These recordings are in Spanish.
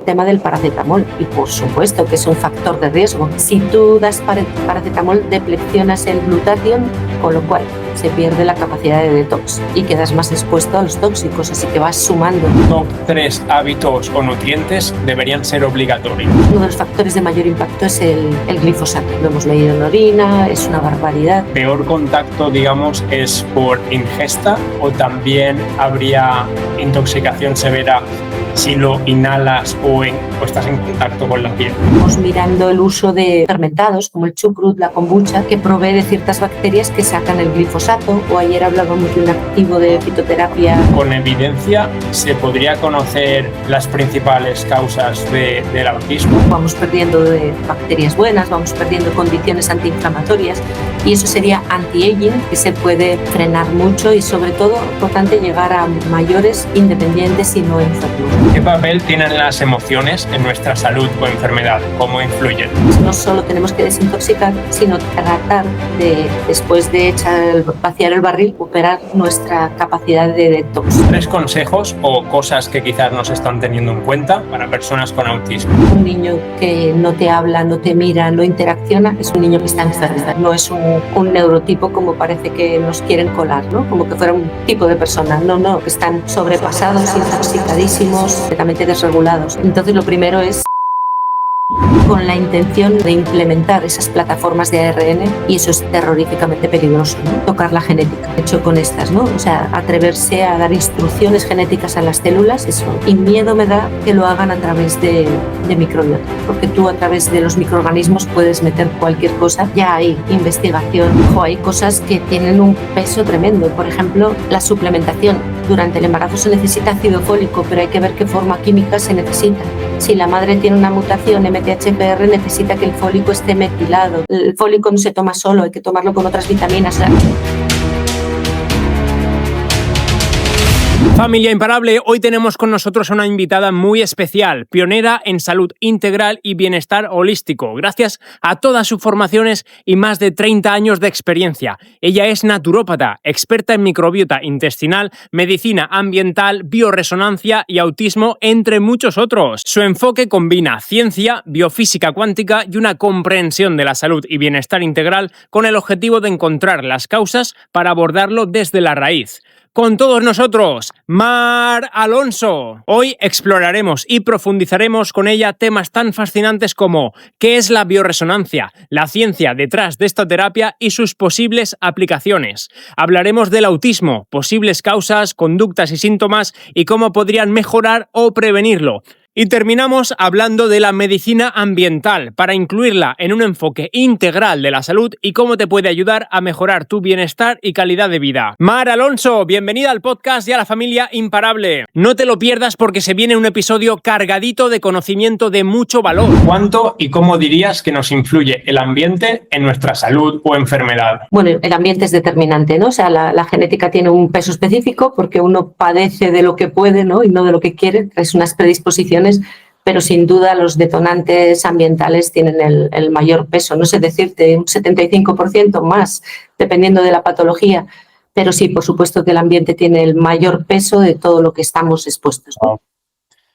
tema del paracetamol, y por supuesto que es un factor de riesgo. Si tú das paracetamol, depleccionas el glutatión, con lo cual se pierde la capacidad de detox y quedas más expuesto a los tóxicos, así que vas sumando. Top 3 hábitos o nutrientes deberían ser obligatorios. Uno de los factores de mayor impacto es el glifosato. Lo hemos leído en orina, es una barbaridad. Peor contacto, digamos, es por ingesta, o también habría intoxicación severa si lo inhalas o estás en contacto con la piel. Estamos mirando el uso de fermentados como el chucrut, la kombucha, que provee de ciertas bacterias que sacan el glifosato, o ayer hablábamos de un activo de fitoterapia. Con evidencia, ¿se podría conocer las principales causas del autismo? Vamos perdiendo de bacterias buenas, vamos perdiendo condiciones antiinflamatorias, y eso sería anti-aging, que se puede frenar mucho y sobre todo importante llegar a mayores independientes y no enfermos. ¿Qué papel tienen las emociones en nuestra salud o enfermedad? ¿Cómo influyen? No solo tenemos que desintoxicar, sino tratar de, después de vaciar el barril, recuperar nuestra capacidad de detox. 3 consejos o cosas que quizás no se están teniendo en cuenta para personas con autismo. Un niño que no te habla, no te mira, no interacciona, es un niño que está enfermo. No es un neurotipo como parece que nos quieren colar, ¿no? Como que fuera un tipo de persona. No, que están sobrepasados, intoxicadísimos, completamente desregulados. Entonces lo primero es con la intención de implementar esas plataformas de ARN, y eso es terroríficamente peligroso, ¿no? Tocar la genética, hecho con estas, ¿no? O sea, atreverse a dar instrucciones genéticas a las células, eso. Y miedo me da que lo hagan a través de microbiota, porque tú a través de los microorganismos puedes meter cualquier cosa. Ya hay investigación, hay cosas que tienen un peso tremendo. Por ejemplo, la suplementación. Durante el embarazo se necesita ácido fólico, pero hay que ver qué forma química se necesita. Si la madre tiene una mutación MTHFR, necesita que el fólico esté metilado. El fólico no se toma solo, hay que tomarlo con otras vitaminas. Familia Imparable, hoy tenemos con nosotros a una invitada muy especial, pionera en salud integral y bienestar holístico, gracias a todas sus formaciones y más de 30 años de experiencia. Ella es naturópata, experta en microbiota intestinal, medicina ambiental, bioresonancia y autismo, entre muchos otros. Su enfoque combina ciencia, biofísica cuántica y una comprensión de la salud y bienestar integral con el objetivo de encontrar las causas para abordarlo desde la raíz. Con todos nosotros, Mar Alonso. Hoy exploraremos y profundizaremos con ella temas tan fascinantes como qué es la bioresonancia, la ciencia detrás de esta terapia y sus posibles aplicaciones. Hablaremos del autismo, posibles causas, conductas y síntomas y cómo podrían mejorar o prevenirlo. Y terminamos hablando de la medicina ambiental para incluirla en un enfoque integral de la salud y cómo te puede ayudar a mejorar tu bienestar y calidad de vida. Mar Alonso, bienvenida al podcast y a la familia Imparable. No te lo pierdas porque se viene un episodio cargadito de conocimiento de mucho valor. ¿Cuánto y cómo dirías que nos influye el ambiente en nuestra salud o enfermedad? Bueno, el ambiente es determinante, ¿no? O sea, la genética tiene un peso específico porque uno padece de lo que puede, ¿no? Y no de lo que quiere. Es unas predisposiciones, pero sin duda los detonantes ambientales tienen el mayor peso. No sé decirte, un 75% más, dependiendo de la patología. Pero sí, por supuesto que el ambiente tiene el mayor peso de todo lo que estamos expuestos, ¿no? Wow.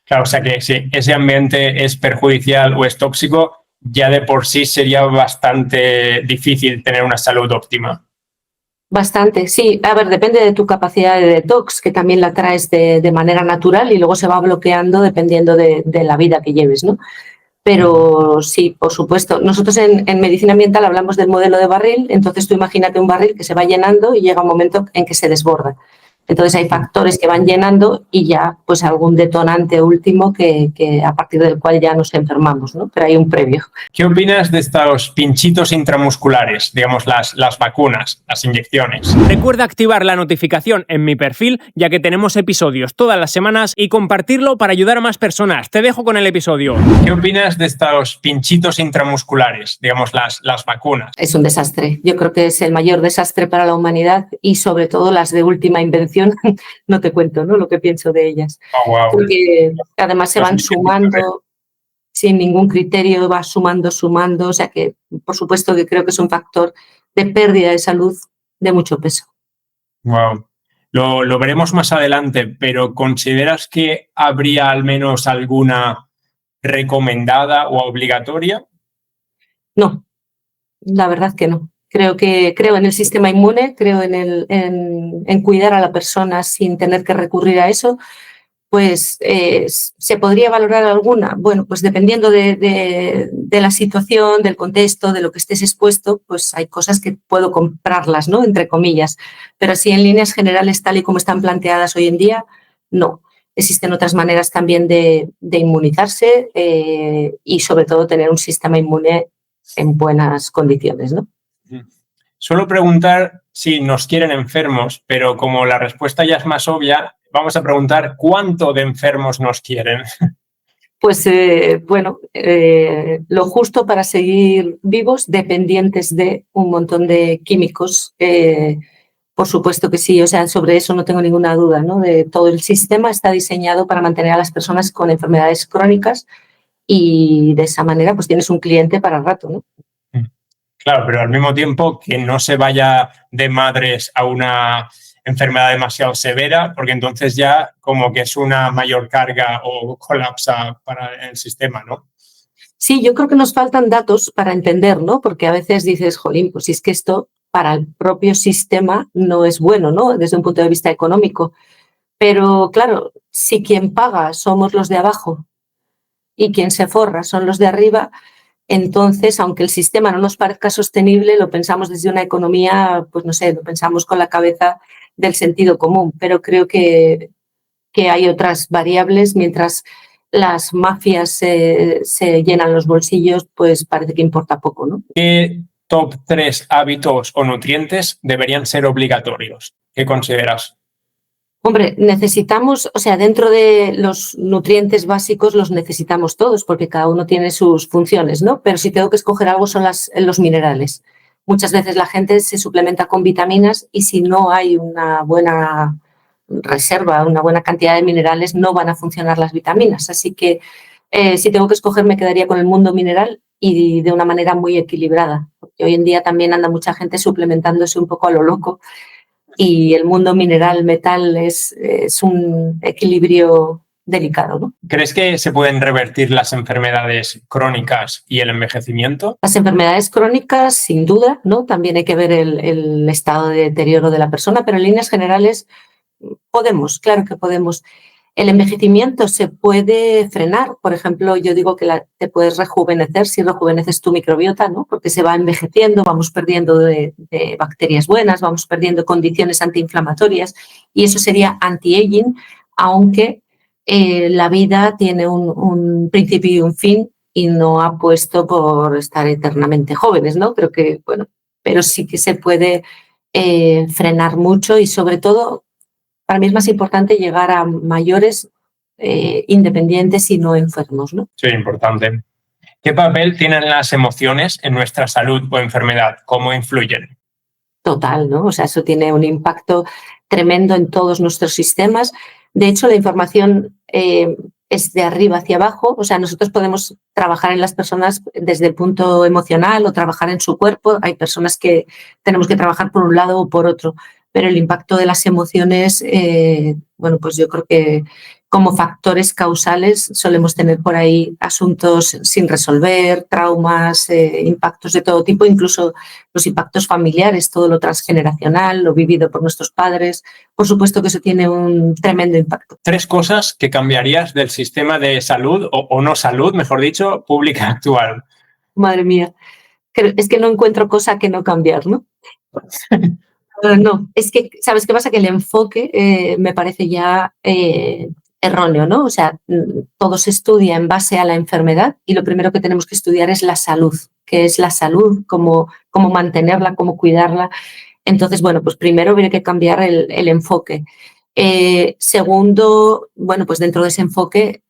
Claro, o sea que si ese ambiente es perjudicial o es tóxico, ya de por sí sería bastante difícil tener una salud óptima. Bastante, sí. A ver, depende de tu capacidad de detox, que también la traes de manera natural y luego se va bloqueando dependiendo de la vida que lleves, ¿no? Pero sí, por supuesto. Nosotros en medicina ambiental hablamos del modelo de barril, entonces tú imagínate un barril que se va llenando y llega un momento en que se desborda. Entonces hay factores que van llenando y ya pues algún detonante último que a partir del cual ya nos enfermamos, ¿no? Pero hay un previo. ¿Qué opinas de estos pinchitos intramusculares, digamos las vacunas, las inyecciones? Recuerda activar la notificación en mi perfil, ya que tenemos episodios todas las semanas, y compartirlo para ayudar a más personas. Te dejo con el episodio. ¿Qué opinas de estos pinchitos intramusculares, digamos las vacunas? Es un desastre. Yo creo que es el mayor desastre para la humanidad y sobre todo las de última invención. No te cuento, ¿no? Lo que pienso de ellas. Oh, wow. Porque además se van sumando sin ningún criterio, va sumando, o sea que por supuesto que creo que es un factor de pérdida de salud de mucho peso. Wow. Lo veremos más adelante, pero ¿consideras que habría al menos alguna recomendada o obligatoria? No, la verdad que no. Creo en el sistema inmune, creo en cuidar a la persona sin tener que recurrir a eso. Pues ¿se podría valorar alguna? Bueno, pues dependiendo de la situación, del contexto, de lo que estés expuesto, pues hay cosas que puedo comprarlas, ¿no? Entre comillas. Pero así en líneas generales, tal y como están planteadas hoy en día, no. Existen otras maneras también de inmunizarse y sobre todo tener un sistema inmune en buenas condiciones, ¿no? Suelo preguntar si nos quieren enfermos, pero como la respuesta ya es más obvia, vamos a preguntar cuánto de enfermos nos quieren. Pues lo justo para seguir vivos, dependientes de un montón de químicos. Por supuesto que sí, o sea, sobre eso no tengo ninguna duda, ¿no? Todo el sistema está diseñado para mantener a las personas con enfermedades crónicas y de esa manera pues tienes un cliente para rato, ¿no? Claro, pero al mismo tiempo que no se vaya de madres a una enfermedad demasiado severa, porque entonces ya como que es una mayor carga o colapsa para el sistema, ¿no? Sí, yo creo que nos faltan datos para entender, ¿no? Porque a veces dices, jolín, pues si es que esto para el propio sistema no es bueno, ¿no? Desde un punto de vista económico. Pero claro, si quien paga somos los de abajo y quien se forra son los de arriba, entonces, aunque el sistema no nos parezca sostenible, lo pensamos desde una economía, pues no sé, lo pensamos con la cabeza del sentido común, pero creo que hay otras variables. Mientras las mafias se llenan los bolsillos, pues parece que importa poco, ¿no? ¿Qué top 3 hábitos o nutrientes deberían ser obligatorios? ¿Qué consideras? Hombre, necesitamos, o sea, dentro de los nutrientes básicos los necesitamos todos porque cada uno tiene sus funciones, ¿no? Pero si tengo que escoger algo son los minerales. Muchas veces la gente se suplementa con vitaminas y si no hay una buena reserva, una buena cantidad de minerales, no van a funcionar las vitaminas. Así que si tengo que escoger me quedaría con el mundo mineral y de una manera muy equilibrada. Porque hoy en día también anda mucha gente suplementándose un poco a lo loco. Y el mundo mineral, metal es un equilibrio delicado, ¿no? ¿Crees que se pueden revertir las enfermedades crónicas y el envejecimiento? Las enfermedades crónicas, sin duda, ¿no? También hay que ver el estado de deterioro de la persona, pero en líneas generales podemos, claro que podemos. El envejecimiento se puede frenar. Por ejemplo, yo digo que te puedes rejuvenecer si rejuveneces tu microbiota, ¿no? Porque se va envejeciendo, vamos perdiendo de bacterias buenas, vamos perdiendo condiciones antiinflamatorias y eso sería anti-aging, aunque la vida tiene un principio y un fin y no ha puesto por estar eternamente jóvenes, ¿no? Creo que, bueno, pero sí que se puede frenar mucho y sobre todo para mí es más importante llegar a mayores independientes y no enfermos, ¿no? Sí, importante. ¿Qué papel tienen las emociones en nuestra salud o enfermedad? ¿Cómo influyen? Total, ¿no? O sea, eso tiene un impacto tremendo en todos nuestros sistemas. De hecho, la información es de arriba hacia abajo. O sea, nosotros podemos trabajar en las personas desde el punto emocional o trabajar en su cuerpo. Hay personas que tenemos que trabajar por un lado o por otro. Pero el impacto de las emociones, bueno, pues yo creo que como factores causales solemos tener por ahí asuntos sin resolver, traumas, impactos de todo tipo, incluso los impactos familiares, todo lo transgeneracional, lo vivido por nuestros padres. Por supuesto que eso tiene un tremendo impacto. 3 cosas que cambiarías del sistema de salud o no salud, mejor dicho, pública actual. Madre mía, es que no encuentro cosa que no cambiar, ¿no? No, es que, ¿sabes qué pasa? Que el enfoque me parece ya erróneo, ¿no? O sea, todo se estudia en base a la enfermedad y lo primero que tenemos que estudiar es la salud, qué es la salud, cómo mantenerla, cómo cuidarla. Entonces, bueno, pues primero habría que cambiar el enfoque. Segundo, bueno, pues dentro de ese enfoque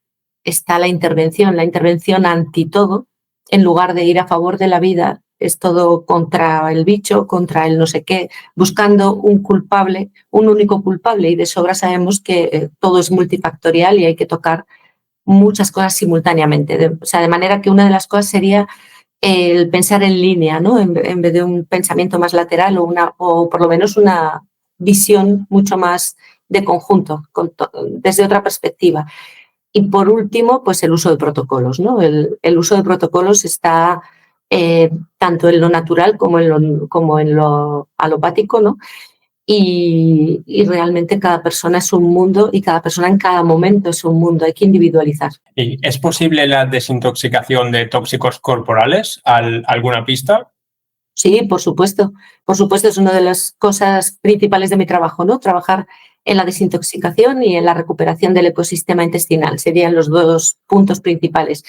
está la intervención anti todo, en lugar de ir a favor de la vida, es todo contra el bicho, contra el no sé qué, buscando un culpable, un único culpable, y de sobra sabemos que todo es multifactorial y hay que tocar muchas cosas simultáneamente. O sea, de manera que una de las cosas sería el pensar en línea, ¿no? En vez de un pensamiento más lateral o por lo menos una visión mucho más de conjunto, desde otra perspectiva. Y por último, pues el uso de protocolos, ¿no? El uso de protocolos está tanto en lo natural como en lo alopático, ¿no? Y realmente cada persona es un mundo y cada persona en cada momento es un mundo, hay que individualizar. ¿Y es posible la desintoxicación de tóxicos corporales? ¿Alguna pista? Sí, por supuesto. Por supuesto, es una de las cosas principales de mi trabajo, ¿no? Trabajar en la desintoxicación y en la recuperación del ecosistema intestinal. Serían los dos puntos principales.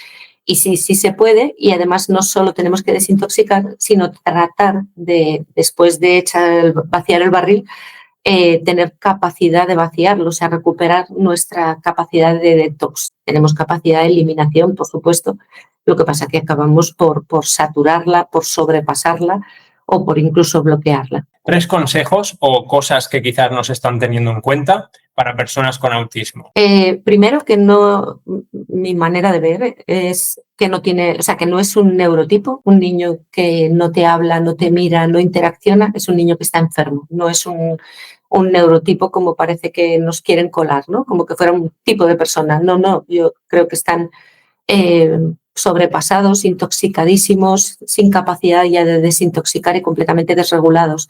Y sí, sí se puede. Y además no solo tenemos que desintoxicar, sino tratar de, después de vaciar el barril, tener capacidad de vaciarlo, o sea, recuperar nuestra capacidad de detox. Tenemos capacidad de eliminación, por supuesto. Lo que pasa es que acabamos por saturarla, por sobrepasarla o por incluso bloquearla. 3 consejos o cosas que quizás no se están teniendo en cuenta para personas con autismo. Primero, mi manera de ver es que no tiene, o sea, que no es un neurotipo. Un niño que no te habla, no te mira, no interacciona, es un niño que está enfermo. No es un neurotipo como parece que nos quieren colar, ¿no? Como que fuera un tipo de persona. No, yo creo que están sobrepasados, intoxicadísimos, sin capacidad ya de desintoxicar y completamente desregulados.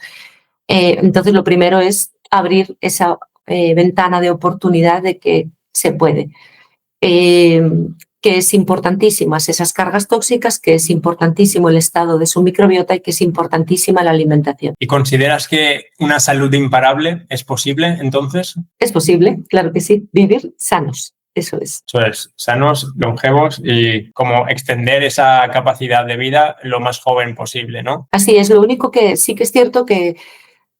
Entonces, lo primero es abrir esa ventana de oportunidad de que se puede. Que es importantísimas esas cargas tóxicas, que es importantísimo el estado de su microbiota y que es importantísima la alimentación. ¿Y consideras que una salud imparable es posible entonces? Es posible, claro que sí, vivir sanos. Eso es. Eso es, sanos, longevos y como extender esa capacidad de vida lo más joven posible, ¿no? Así es, lo único que sí que es cierto que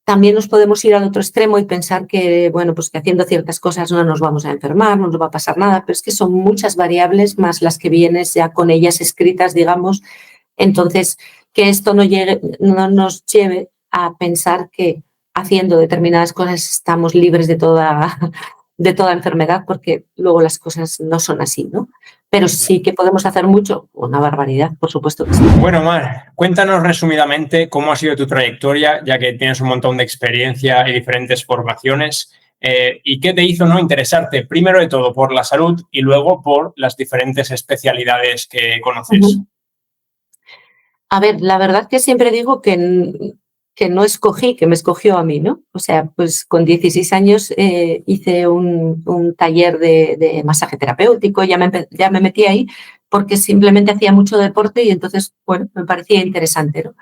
también nos podemos ir al otro extremo y pensar que, bueno, pues que haciendo ciertas cosas no nos vamos a enfermar, no nos va a pasar nada, pero es que son muchas variables más las que vienes ya con ellas escritas, digamos. Entonces, que esto no nos lleve a pensar que haciendo determinadas cosas estamos libres de toda enfermedad, porque luego las cosas no son así, ¿no? Pero sí que podemos hacer mucho, una barbaridad, por supuesto que sí. Bueno, Mar, cuéntanos resumidamente cómo ha sido tu trayectoria, ya que tienes un montón de experiencia y diferentes formaciones, y qué te hizo no interesarte, primero de todo, por la salud y luego por las diferentes especialidades que conoces. Uh-huh. A ver, la verdad que siempre digo que no escogí, que me escogió a mí, ¿no? O sea, pues con 16 años hice un taller de masaje terapéutico, ya me metí ahí porque simplemente hacía mucho deporte y entonces, bueno, me parecía interesante, ¿no?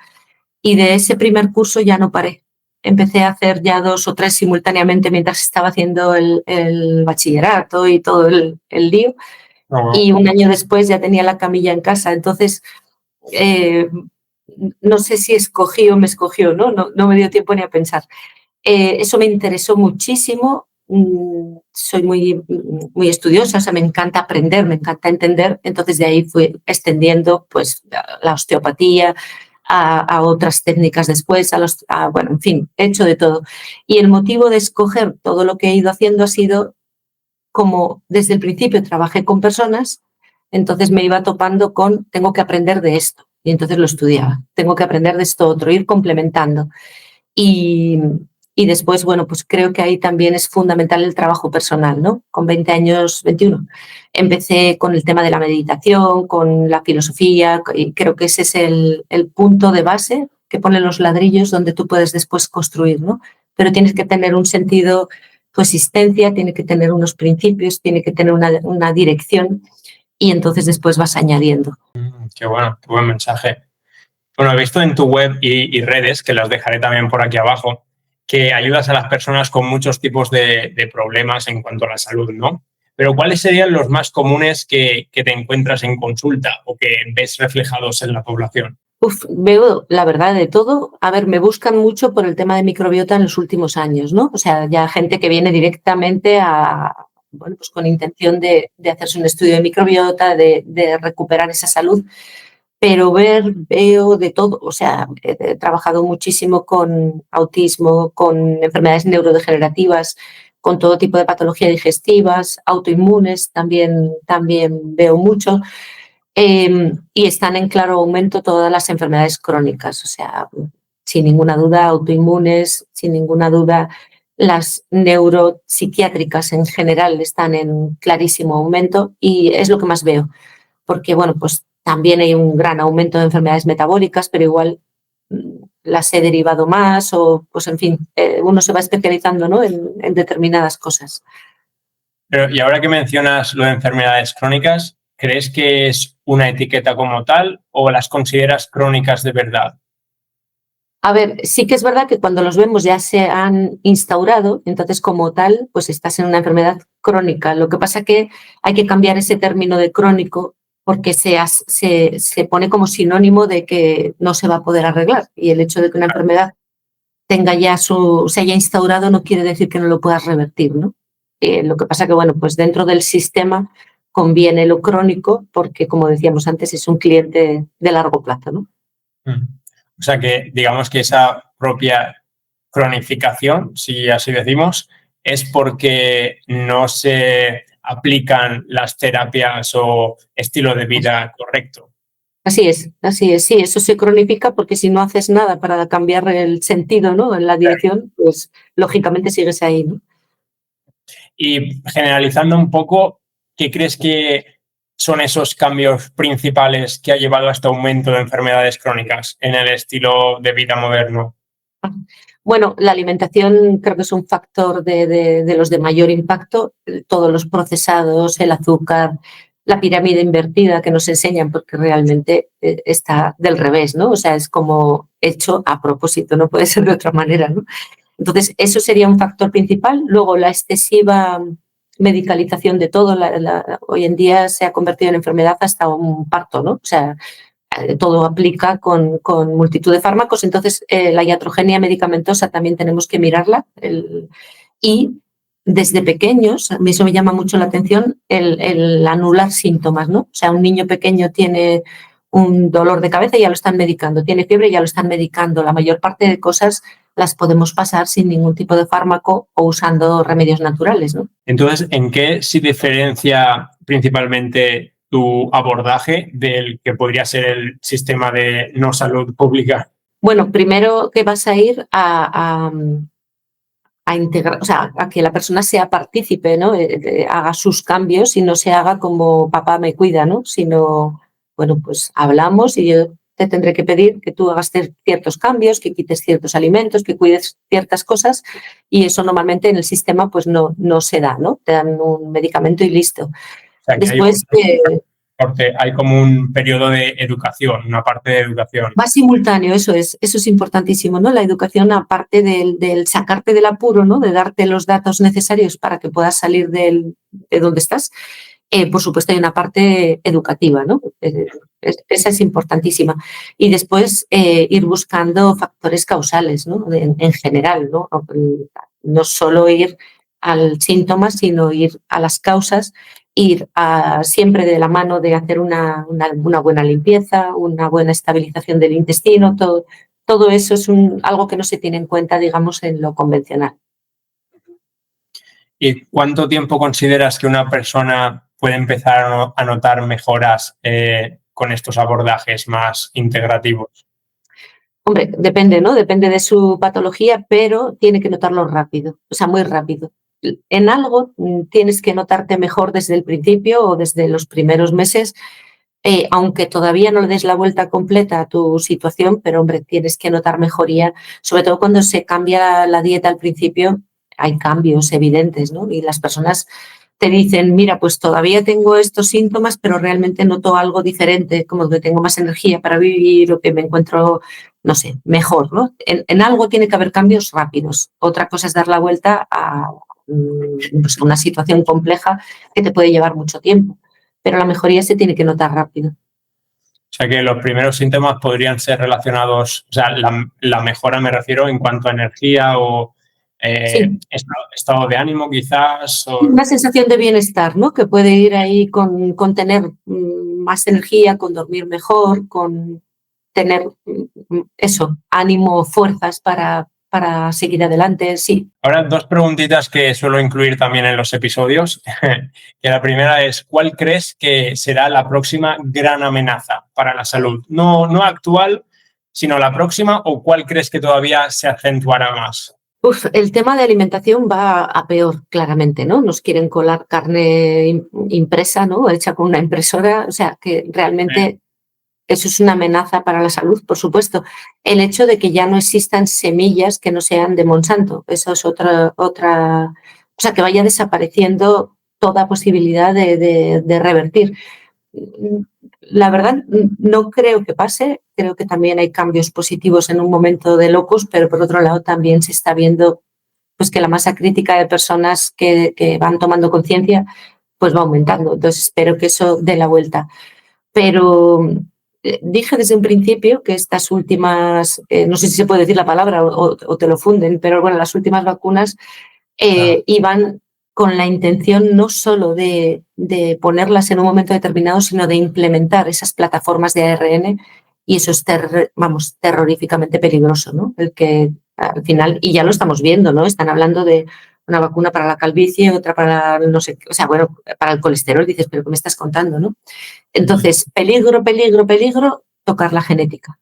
Y de ese primer curso ya no paré. Empecé a hacer ya 2 o 3 simultáneamente mientras estaba haciendo el bachillerato y todo el lío. Oh. Y un año después ya tenía la camilla en casa, entonces... no sé si escogí o me escogió, no me dio tiempo ni a pensar. Eso me interesó muchísimo. Soy muy estudiosa, o sea, me encanta aprender, me encanta entender. Entonces de ahí fui extendiendo pues, la osteopatía a otras técnicas después, bueno, en fin, he hecho de todo. Y el motivo de escoger todo lo que he ido haciendo ha sido como desde el principio trabajé con personas, entonces me iba topando con tengo que aprender de esto. Y entonces lo estudiaba. Tengo que aprender de esto otro, ir complementando. Y después, bueno, pues creo que ahí también es fundamental el trabajo personal, ¿no? Con 20 años, 21, empecé con el tema de la meditación, con la filosofía, y creo que ese es el punto de base que pone los ladrillos donde tú puedes después construir, ¿no? Pero tienes que tener un sentido, tu existencia, tiene que tener unos principios, tiene que tener una dirección y entonces después vas añadiendo. Qué bueno, qué buen mensaje. Bueno, he visto en tu web y redes, que las dejaré también por aquí abajo, que ayudas a las personas con muchos tipos de problemas en cuanto a la salud, ¿no? Pero ¿cuáles serían los más comunes que te encuentras en consulta o que ves reflejados en la población? Veo la verdad de todo. A ver, me buscan mucho por el tema de microbiota en los últimos años, ¿no? O sea, ya gente que viene directamente bueno, pues con intención de hacerse un estudio de microbiota, de recuperar esa salud. Pero veo de todo. O sea, he trabajado muchísimo con autismo, con enfermedades neurodegenerativas, con todo tipo de patologías digestivas, autoinmunes, también veo mucho. Y están en claro aumento todas las enfermedades crónicas, o sea, sin ninguna duda autoinmunes, sin ninguna duda Las neuropsiquiátricas en general están en clarísimo aumento y es lo que más veo, porque bueno, pues también hay un gran aumento de enfermedades metabólicas, pero igual las he derivado más o pues en fin, uno se va especializando, ¿no?, en determinadas cosas. Pero, y ahora que mencionas lo de enfermedades crónicas, ¿crees que es una etiqueta como tal o las consideras crónicas de verdad? A ver, sí que es verdad que cuando los vemos ya se han instaurado, entonces como tal, pues estás en una enfermedad crónica. Lo que pasa que hay que cambiar ese término de crónico porque se pone como sinónimo de que no se va a poder arreglar. Y el hecho de que una enfermedad se haya instaurado no quiere decir que no lo puedas revertir, ¿no? Lo que pasa que, bueno, pues dentro del sistema conviene lo crónico porque, como decíamos antes, es un cliente de largo plazo, ¿no? O sea que digamos que esa propia cronificación, si así decimos, es porque no se aplican las terapias o estilo de vida correcto. Así es, sí, eso se cronifica porque si no haces nada para cambiar el sentido, ¿no?, en la dirección, pues lógicamente sigues ahí, ¿no? Y generalizando un poco, ¿qué crees que son esos cambios principales que ha llevado a este aumento de enfermedades crónicas en el estilo de vida moderno? Bueno, la alimentación creo que es un factor de los de mayor impacto. Todos los procesados, el azúcar, la pirámide invertida que nos enseñan, porque realmente está del revés, ¿no? O sea, es como hecho a propósito, no puede ser de otra manera, ¿no? Entonces, eso sería un factor principal. Luego, la excesiva medicalización de todo. Hoy en día se ha convertido en enfermedad hasta un parto, ¿no? O sea, todo aplica con multitud de fármacos. Entonces, la iatrogenia medicamentosa también tenemos que mirarla. Y desde pequeños, a mí eso me llama mucho la atención, el anular síntomas, ¿no? O sea, un niño pequeño tiene un dolor de cabeza y ya lo están medicando, tiene fiebre y ya lo están medicando. La mayor parte de cosas las podemos pasar sin ningún tipo de fármaco o usando remedios naturales, ¿no? Entonces, ¿en qué se diferencia principalmente tu abordaje del que podría ser el sistema de no salud pública? Bueno, primero que vas a ir a integrar, o sea, a que la persona sea partícipe, ¿no? Haga sus cambios y no se haga como papá me cuida, ¿no? Sino, bueno, pues hablamos y yo te tendré que pedir que tú hagas ciertos cambios, que quites ciertos alimentos, que cuides ciertas cosas y eso normalmente en el sistema pues no se da, ¿no? Te dan un medicamento y listo. O sea, que Después hay como un periodo de educación, una parte de educación. va simultáneo, eso es importantísimo, ¿no? La educación, aparte del sacarte del apuro, ¿no?, de darte los datos necesarios para que puedas salir de donde estás, por supuesto hay una parte educativa, ¿no? Esa es importantísima. Y después ir buscando factores causales, ¿no?, en general, ¿no? No solo ir al síntoma, sino ir a las causas, ir siempre de la mano de hacer una buena limpieza, una buena estabilización del intestino. Todo eso es algo que no se tiene en cuenta, digamos, en lo convencional. ¿Y cuánto tiempo consideras que una persona puede empezar a notar mejoras con estos abordajes más integrativos? Hombre, depende, ¿no? Depende de su patología, pero tiene que notarlo rápido, o sea, muy rápido. En algo tienes que notarte mejor desde el principio o desde los primeros meses, aunque todavía no le des la vuelta completa a tu situación, pero hombre, tienes que notar mejoría, sobre todo cuando se cambia la dieta al principio, hay cambios evidentes, ¿no? Y las personas te dicen, mira, pues todavía tengo estos síntomas, pero realmente noto algo diferente, como que tengo más energía para vivir o que me encuentro, no sé, mejor, ¿no? En algo tiene que haber cambios rápidos. Otra cosa es dar la vuelta a pues, una situación compleja que te puede llevar mucho tiempo, pero la mejoría se tiene que notar rápido. O sea que los primeros síntomas podrían ser relacionados, o sea, la mejora me refiero en cuanto a energía o Sí. estado de ánimo quizás. Una sensación de bienestar, ¿no? Que puede ir ahí con tener más energía, con dormir mejor, con tener eso, ánimo, fuerzas para seguir adelante, sí. Ahora, dos preguntitas que suelo incluir también en los episodios. Que la primera es, ¿cuál crees que será la próxima gran amenaza para la salud? No actual, sino la próxima, ¿o cuál crees que todavía se acentuará más? El tema de alimentación va a peor, claramente, ¿no? Nos quieren colar carne impresa, ¿no? Hecha con una impresora, o sea, que realmente eso es una amenaza para la salud, por supuesto. El hecho de que ya no existan semillas que no sean de Monsanto, eso es otra, o sea, que vaya desapareciendo toda posibilidad de revertir. La verdad, no creo que pase. Creo que también hay cambios positivos en un momento de locos, pero por otro lado también se está viendo pues, que la masa crítica de personas que van tomando conciencia pues va aumentando. Entonces espero que eso dé la vuelta. Pero dije desde un principio que estas últimas, no sé si se puede decir la palabra o te lo funden, pero bueno, las últimas vacunas iban con la intención no solo de ponerlas en un momento determinado, sino de implementar esas plataformas de ARN, y eso es terroríficamente peligroso, ¿no? El que al final, y ya lo estamos viendo, ¿no? Están hablando de una vacuna para la calvicie, otra para no sé, o sea, bueno, para el colesterol, dices, pero ¿qué me estás contando, no? Entonces, peligro, tocar la genética.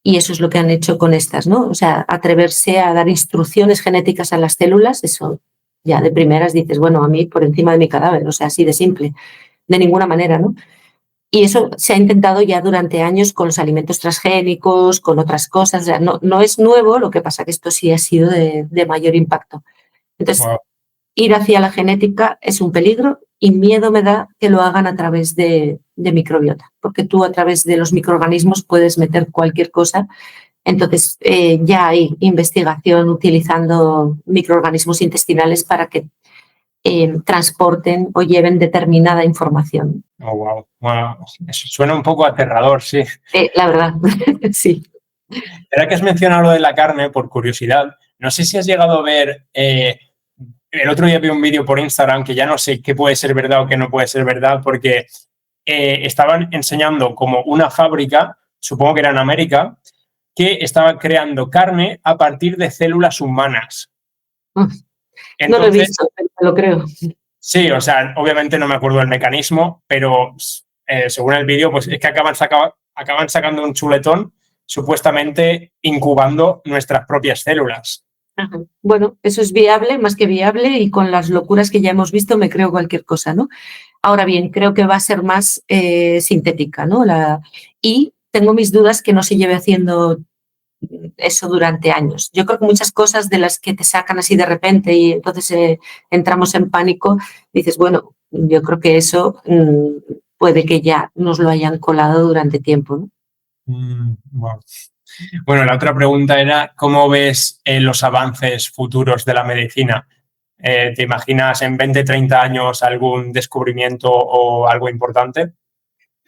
Y eso es lo que han hecho con estas, ¿no? O sea, atreverse a dar instrucciones genéticas a las células, eso ya de primeras dices, bueno, a mí por encima de mi cadáver, o sea, así de simple, de ninguna manera, ¿no? Y eso se ha intentado ya durante años con los alimentos transgénicos, con otras cosas, o sea, no es nuevo, lo que pasa que esto sí ha sido de mayor impacto. Entonces, ir hacia la genética es un peligro y miedo me da que lo hagan a través de microbiota, porque tú a través de los microorganismos puedes meter cualquier cosa. Entonces, ya hay investigación utilizando microorganismos intestinales para que transporten o lleven determinada información. Oh, wow. Eso suena un poco aterrador, sí. La verdad, sí. Ahora que has mencionado lo de la carne, por curiosidad, no sé si has llegado a ver, el otro día vi un vídeo por Instagram que ya no sé qué puede ser verdad o qué no puede ser verdad, porque estaban enseñando como una fábrica, supongo que era en América, que estaba creando carne a partir de células humanas. Entonces, no lo he visto, pero lo creo. Sí, o sea, obviamente no me acuerdo del mecanismo, pero según el vídeo, pues es que acaban sacando un chuletón supuestamente incubando nuestras propias células. Ajá. Bueno, eso es viable, más que viable, y con las locuras que ya hemos visto me creo cualquier cosa, ¿no? Ahora bien, creo que va a ser más sintética, ¿no? Y tengo mis dudas que no se lleve haciendo eso durante años. Yo creo que muchas cosas de las que te sacan así de repente y entonces entramos en pánico, dices, bueno, yo creo que eso puede que ya nos lo hayan colado durante tiempo, ¿no? Wow. Bueno, la otra pregunta era, ¿cómo ves los avances futuros de la medicina? ¿Te imaginas en 20, 30 años algún descubrimiento o algo importante?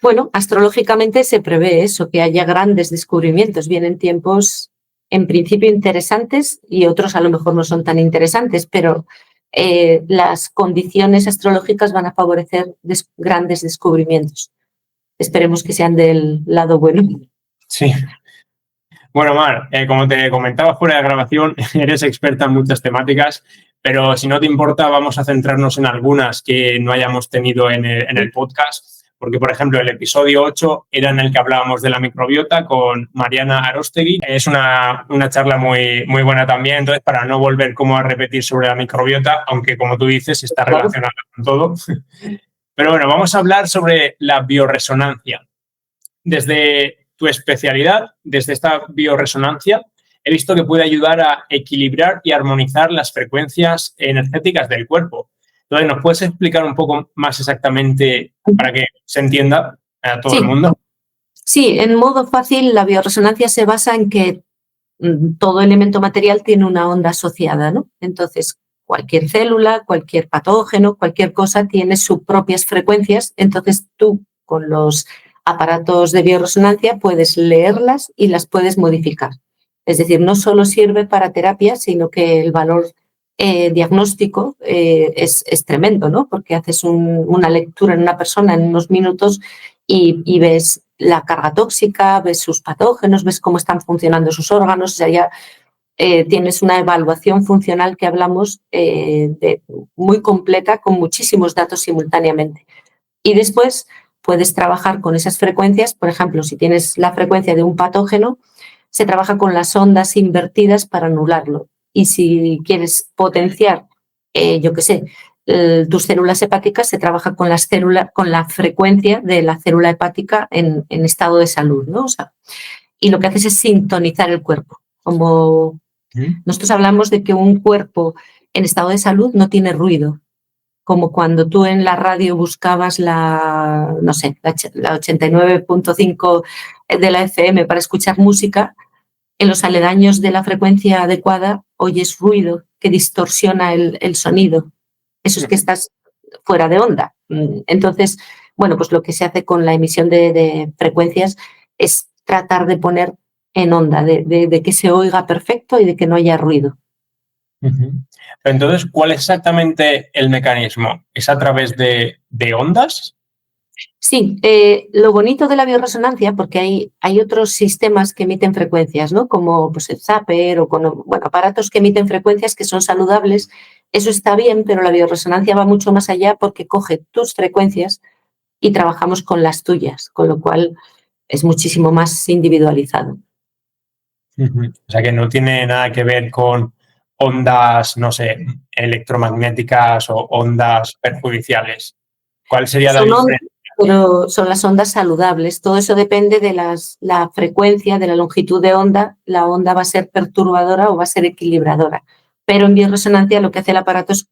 Bueno, astrológicamente se prevé eso, que haya grandes descubrimientos. Vienen tiempos en principio interesantes y otros a lo mejor no son tan interesantes, pero las condiciones astrológicas van a favorecer grandes descubrimientos. Esperemos que sean del lado bueno. Sí. Bueno, Mar, como te comentaba fuera de grabación, eres experta en muchas temáticas, pero si no te importa, vamos a centrarnos en algunas que no hayamos tenido en el podcast, porque, por ejemplo, el episodio 8 era en el que hablábamos de la microbiota con Mariana Arostegui. Es una charla muy, muy buena también, entonces, para no volver como a repetir sobre la microbiota, aunque, como tú dices, está relacionada con todo. Pero bueno, vamos a hablar sobre la bioresonancia. Desde tu especialidad, desde esta bioresonancia, he visto que puede ayudar a equilibrar y armonizar las frecuencias energéticas del cuerpo. Entonces, ¿nos puedes explicar un poco más exactamente para que se entienda a todo el mundo? Sí, en modo fácil, la bioresonancia se basa en que todo elemento material tiene una onda asociada, ¿no? Entonces, cualquier célula, cualquier patógeno, cualquier cosa tiene sus propias frecuencias. Entonces, tú, con los aparatos de bioresonancia, puedes leerlas y las puedes modificar. Es decir, no solo sirve para terapia, sino que el valor diagnóstico es tremendo, ¿no? Porque haces una lectura en una persona en unos minutos y ves la carga tóxica, ves sus patógenos, ves cómo están funcionando sus órganos, o sea, ya tienes una evaluación funcional que hablamos muy completa, con muchísimos datos simultáneamente. Y después puedes trabajar con esas frecuencias. Por ejemplo, si tienes la frecuencia de un patógeno, se trabaja con las ondas invertidas para anularlo. Y si quieres potenciar, yo qué sé, tus células hepáticas, se trabaja con la frecuencia de la célula hepática en estado de salud, ¿no? O sea, y lo que haces es sintonizar el cuerpo. Como nosotros hablamos de que un cuerpo en estado de salud no tiene ruido, como cuando tú en la radio buscabas la 89.5 de la FM para escuchar música, en los aledaños de la frecuencia adecuada oyes ruido que distorsiona el sonido. Eso es que estás fuera de onda. Entonces, bueno, pues lo que se hace con la emisión de frecuencias es tratar de poner en onda, de que se oiga perfecto y de que no haya ruido. Entonces, ¿cuál es exactamente el mecanismo? ¿Es a través de ondas? Sí, lo bonito de la bioresonancia, porque hay otros sistemas que emiten frecuencias, ¿no? Como pues, el Zapper o aparatos que emiten frecuencias que son saludables. Eso está bien, pero la bioresonancia va mucho más allá porque coge tus frecuencias y trabajamos con las tuyas, con lo cual es muchísimo más individualizado. O sea, que no tiene nada que ver con ondas, no sé, electromagnéticas o ondas perjudiciales. ¿Cuál sería la diferencia? Pero son las ondas saludables. Todo eso depende de la frecuencia, de la longitud de onda. La onda va a ser perturbadora o va a ser equilibradora. Pero en bioresonancia lo que hace el aparato es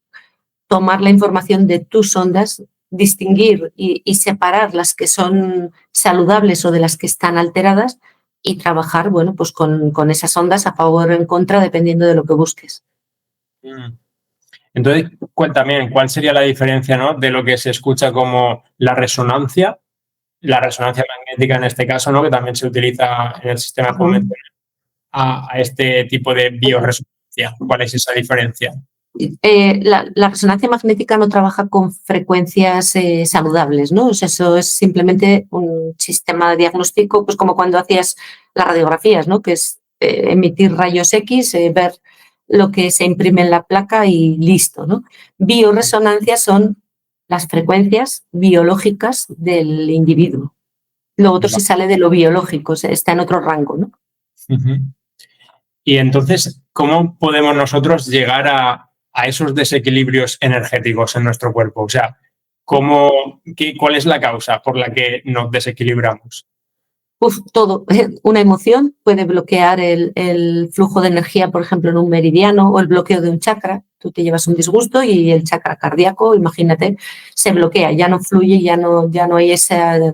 tomar la información de tus ondas, distinguir y separar las que son saludables o de las que están alteradas y trabajar, bueno, pues con esas ondas a favor o en contra, dependiendo de lo que busques. Entonces, también, ¿cuál sería la diferencia, ¿no?, de lo que se escucha como la resonancia magnética en este caso, ¿no?, que también se utiliza en el sistema convencional, a este tipo de bioresonancia? ¿Cuál es esa diferencia? La resonancia magnética no trabaja con frecuencias saludables, ¿no? O sea, eso es simplemente un sistema de diagnóstico, pues como cuando hacías las radiografías, ¿no? Que es emitir rayos X, ver lo que se imprime en la placa y listo, ¿no? Bioresonancias son las frecuencias biológicas del individuo. Lo otro se sale de lo biológico, o sea, está en otro rango, ¿no? Y entonces, ¿cómo podemos nosotros llegar a esos desequilibrios energéticos en nuestro cuerpo? O sea, ¿cuál es la causa por la que nos desequilibramos? Todo. Una emoción puede bloquear el flujo de energía, por ejemplo, en un meridiano, o el bloqueo de un chakra. Tú te llevas un disgusto y el chakra cardíaco, imagínate, se bloquea, ya no fluye, ya no hay ese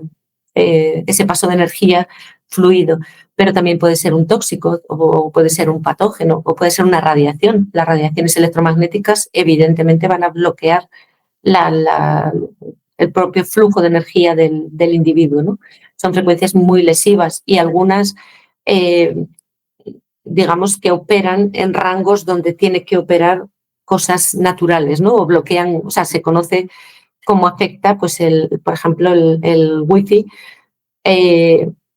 paso de energía fluido. Pero también puede ser un tóxico, o puede ser un patógeno, o puede ser una radiación. Las radiaciones electromagnéticas evidentemente van a bloquear el propio flujo de energía del individuo, ¿no? Son frecuencias muy lesivas y algunas, digamos, que operan en rangos donde tiene que operar cosas naturales, ¿no? O bloquean, o sea, se conoce cómo afecta, pues, por ejemplo, el wifi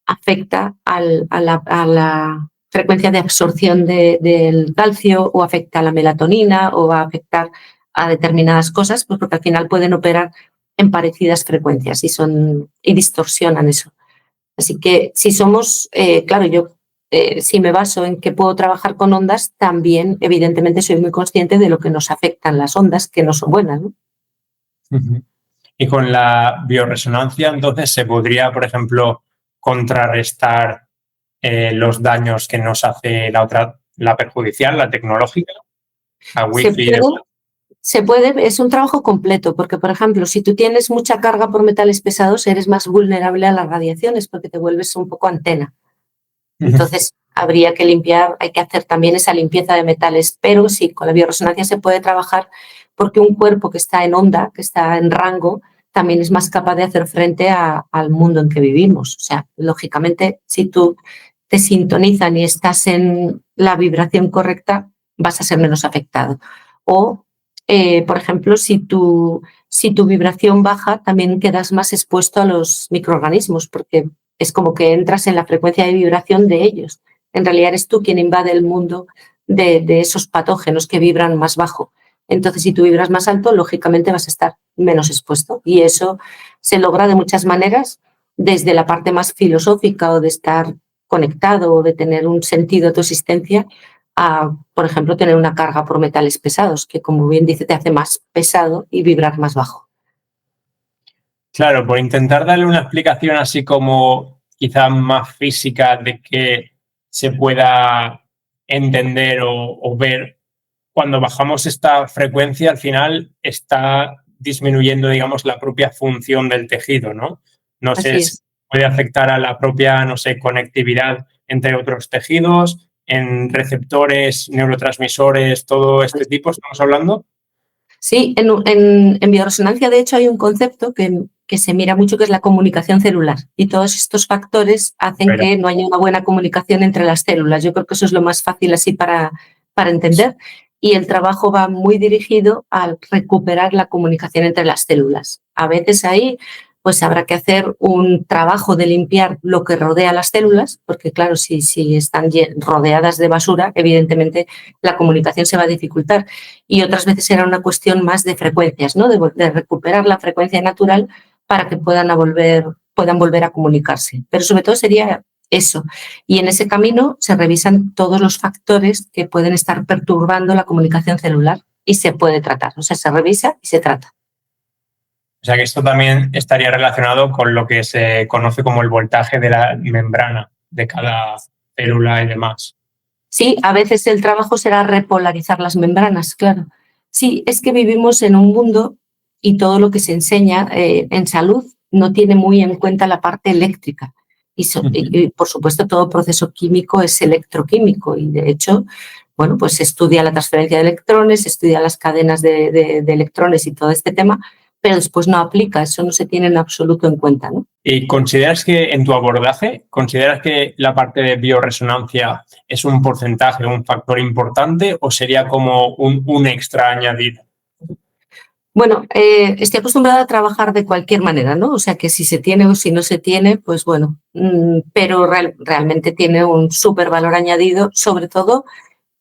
afecta a la frecuencia de absorción del calcio, o afecta a la melatonina, o va a afectar a determinadas cosas, pues porque al final pueden operar en parecidas frecuencias y distorsionan eso. Así que si somos, claro, yo si me baso en que puedo trabajar con ondas, también evidentemente soy muy consciente de lo que nos afectan las ondas, que no son buenas, ¿no? Y con la bioresonancia, entonces, se podría, por ejemplo, contrarrestar los daños que nos hace la perjudicial, la tecnológica, la wifi. Se puede, es un trabajo completo, porque, por ejemplo, si tú tienes mucha carga por metales pesados, eres más vulnerable a las radiaciones porque te vuelves un poco antena. Entonces, habría que limpiar, hay que hacer también esa limpieza de metales, pero sí, con la bioresonancia se puede trabajar porque un cuerpo que está en onda, que está en rango, también es más capaz de hacer frente al mundo en que vivimos. O sea, lógicamente, si tú te sintonizan y estás en la vibración correcta, vas a ser menos afectado. O por ejemplo, si tu vibración baja, también quedas más expuesto a los microorganismos, porque es como que entras en la frecuencia de vibración de ellos. En realidad eres tú quien invade el mundo de esos patógenos que vibran más bajo. Entonces, si tú vibras más alto, lógicamente vas a estar menos expuesto. Y eso se logra de muchas maneras, desde la parte más filosófica, o de estar conectado, o de tener un sentido a tu existencia, a, por ejemplo, tener una carga por metales pesados, que como bien dice, te hace más pesado y vibrar más bajo. Claro, por intentar darle una explicación así como quizás más física de que se pueda entender o ver, cuando bajamos esta frecuencia, al final está disminuyendo, digamos, la propia función del tejido, ¿no? No sé Así si es. puede afectar a la propia, no sé, conectividad entre otros tejidos, en receptores, neurotransmisores, todo este tipo, ¿estamos hablando? Sí, en bioresonancia, de hecho, hay un concepto que se mira mucho, que es la comunicación celular. Y todos estos factores hacen Pero, que no haya una buena comunicación entre las células. Yo creo que eso es lo más fácil así para entender. Y el trabajo va muy dirigido a recuperar la comunicación entre las células. A veces ahí pues habrá que hacer un trabajo de limpiar lo que rodea las células, porque claro, si están rodeadas de basura, evidentemente la comunicación se va a dificultar. Y otras veces era una cuestión más de frecuencias, ¿no? De recuperar la frecuencia natural para que puedan volver a comunicarse. Pero sobre todo sería eso. Y en ese camino se revisan todos los factores que pueden estar perturbando la comunicación celular y se puede tratar. O sea, se revisa y se trata. o sea que esto también estaría relacionado con lo que se conoce como el voltaje de la membrana de cada célula y demás. Sí, a veces el trabajo será repolarizar las membranas, claro. Sí, es que vivimos en un mundo y todo lo que se enseña en salud no tiene muy en cuenta la parte eléctrica. Y, por supuesto, todo proceso químico es electroquímico y, de hecho, bueno, pues se estudia la transferencia de electrones, se estudia las cadenas de electrones y todo este tema, pero después no aplica, eso no se tiene en absoluto en cuenta, ¿no? ¿Y consideras que en tu abordaje, consideras que la parte de bioresonancia es un porcentaje, un factor importante o sería como un extra añadido? Bueno, estoy acostumbrada a trabajar de cualquier manera, ¿no? O sea que si se tiene o si no se tiene, pues bueno, pero realmente tiene un súper valor añadido, sobre todo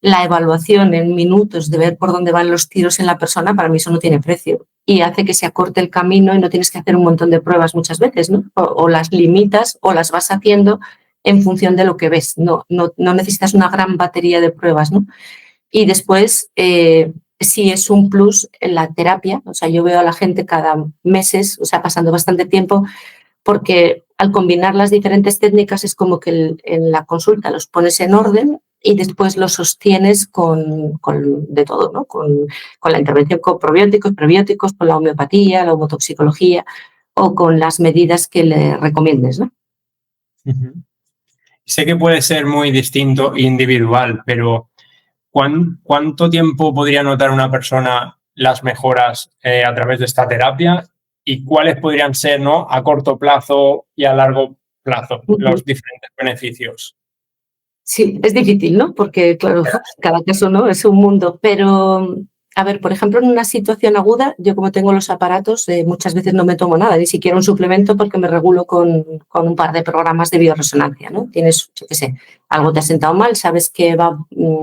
la evaluación en minutos de ver por dónde van los tiros en la persona, para mí eso no tiene precio y hace que se acorte el camino y no tienes que hacer un montón de pruebas muchas veces, ¿no? O las limitas o las vas haciendo en función de lo que ves, no necesitas una gran batería de pruebas, ¿no? Y después, sí es un plus en la terapia, o sea, yo veo a la gente cada meses, o sea, pasando bastante tiempo, porque al combinar las diferentes técnicas es como que en la consulta los pones en orden y después los sostienes con de todo, ¿no? Con la intervención con probióticos, prebióticos, con la homeopatía, la homotoxicología o con las medidas que le recomiendes, ¿no? Sé que puede ser muy distinto e individual, pero ¿cuánto tiempo podría notar una persona las mejoras a través de esta terapia y cuáles podrían ser, ¿no?, a corto plazo y a largo plazo los diferentes beneficios? Sí, es difícil, ¿no? Porque, claro, cada caso no es un mundo, pero, a ver, por ejemplo, en una situación aguda, yo como tengo los aparatos, muchas veces no me tomo nada, ni siquiera un suplemento, porque me regulo con un par de programas de bioresonancia, ¿no? Tienes, yo qué sé, algo te ha sentado mal, sabes que va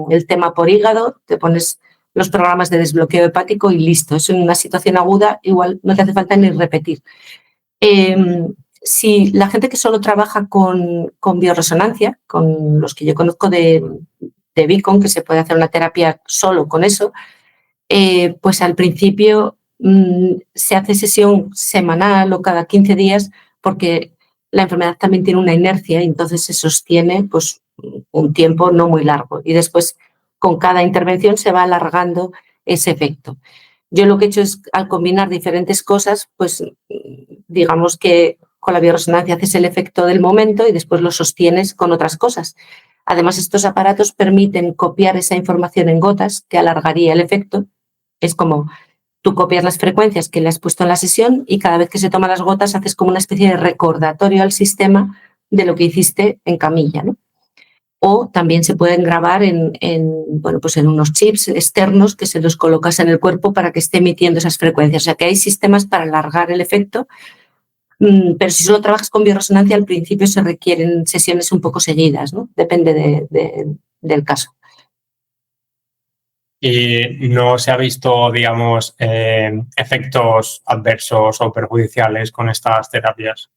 el tema por hígado, te pones los programas de desbloqueo hepático y listo. Eso en una situación aguda igual no te hace falta ni repetir. Si la gente que solo trabaja con bioresonancia, con los que yo conozco de Beacon, que se puede hacer una terapia solo con eso, pues al principio se hace sesión semanal o cada 15 días porque la enfermedad también tiene una inercia y entonces se sostiene pues, un tiempo no muy largo y después con cada intervención se va alargando ese efecto. Yo lo que he hecho es, al combinar diferentes cosas, pues digamos que con la bioresonancia haces el efecto del momento y después lo sostienes con otras cosas. Además, estos aparatos permiten copiar esa información en gotas, que alargaría el efecto. Es como tú copias las frecuencias que le has puesto en la sesión y cada vez que se toman las gotas haces como una especie de recordatorio al sistema de lo que hiciste en camilla, ¿no? O también se pueden grabar bueno, pues en unos chips externos que se los colocas en el cuerpo para que esté emitiendo esas frecuencias. O sea que hay sistemas para alargar el efecto, pero si solo trabajas con bioresonancia, al principio se requieren sesiones un poco seguidas, ¿no? Depende del caso. Y no se ha visto, digamos, efectos adversos o perjudiciales con estas terapias.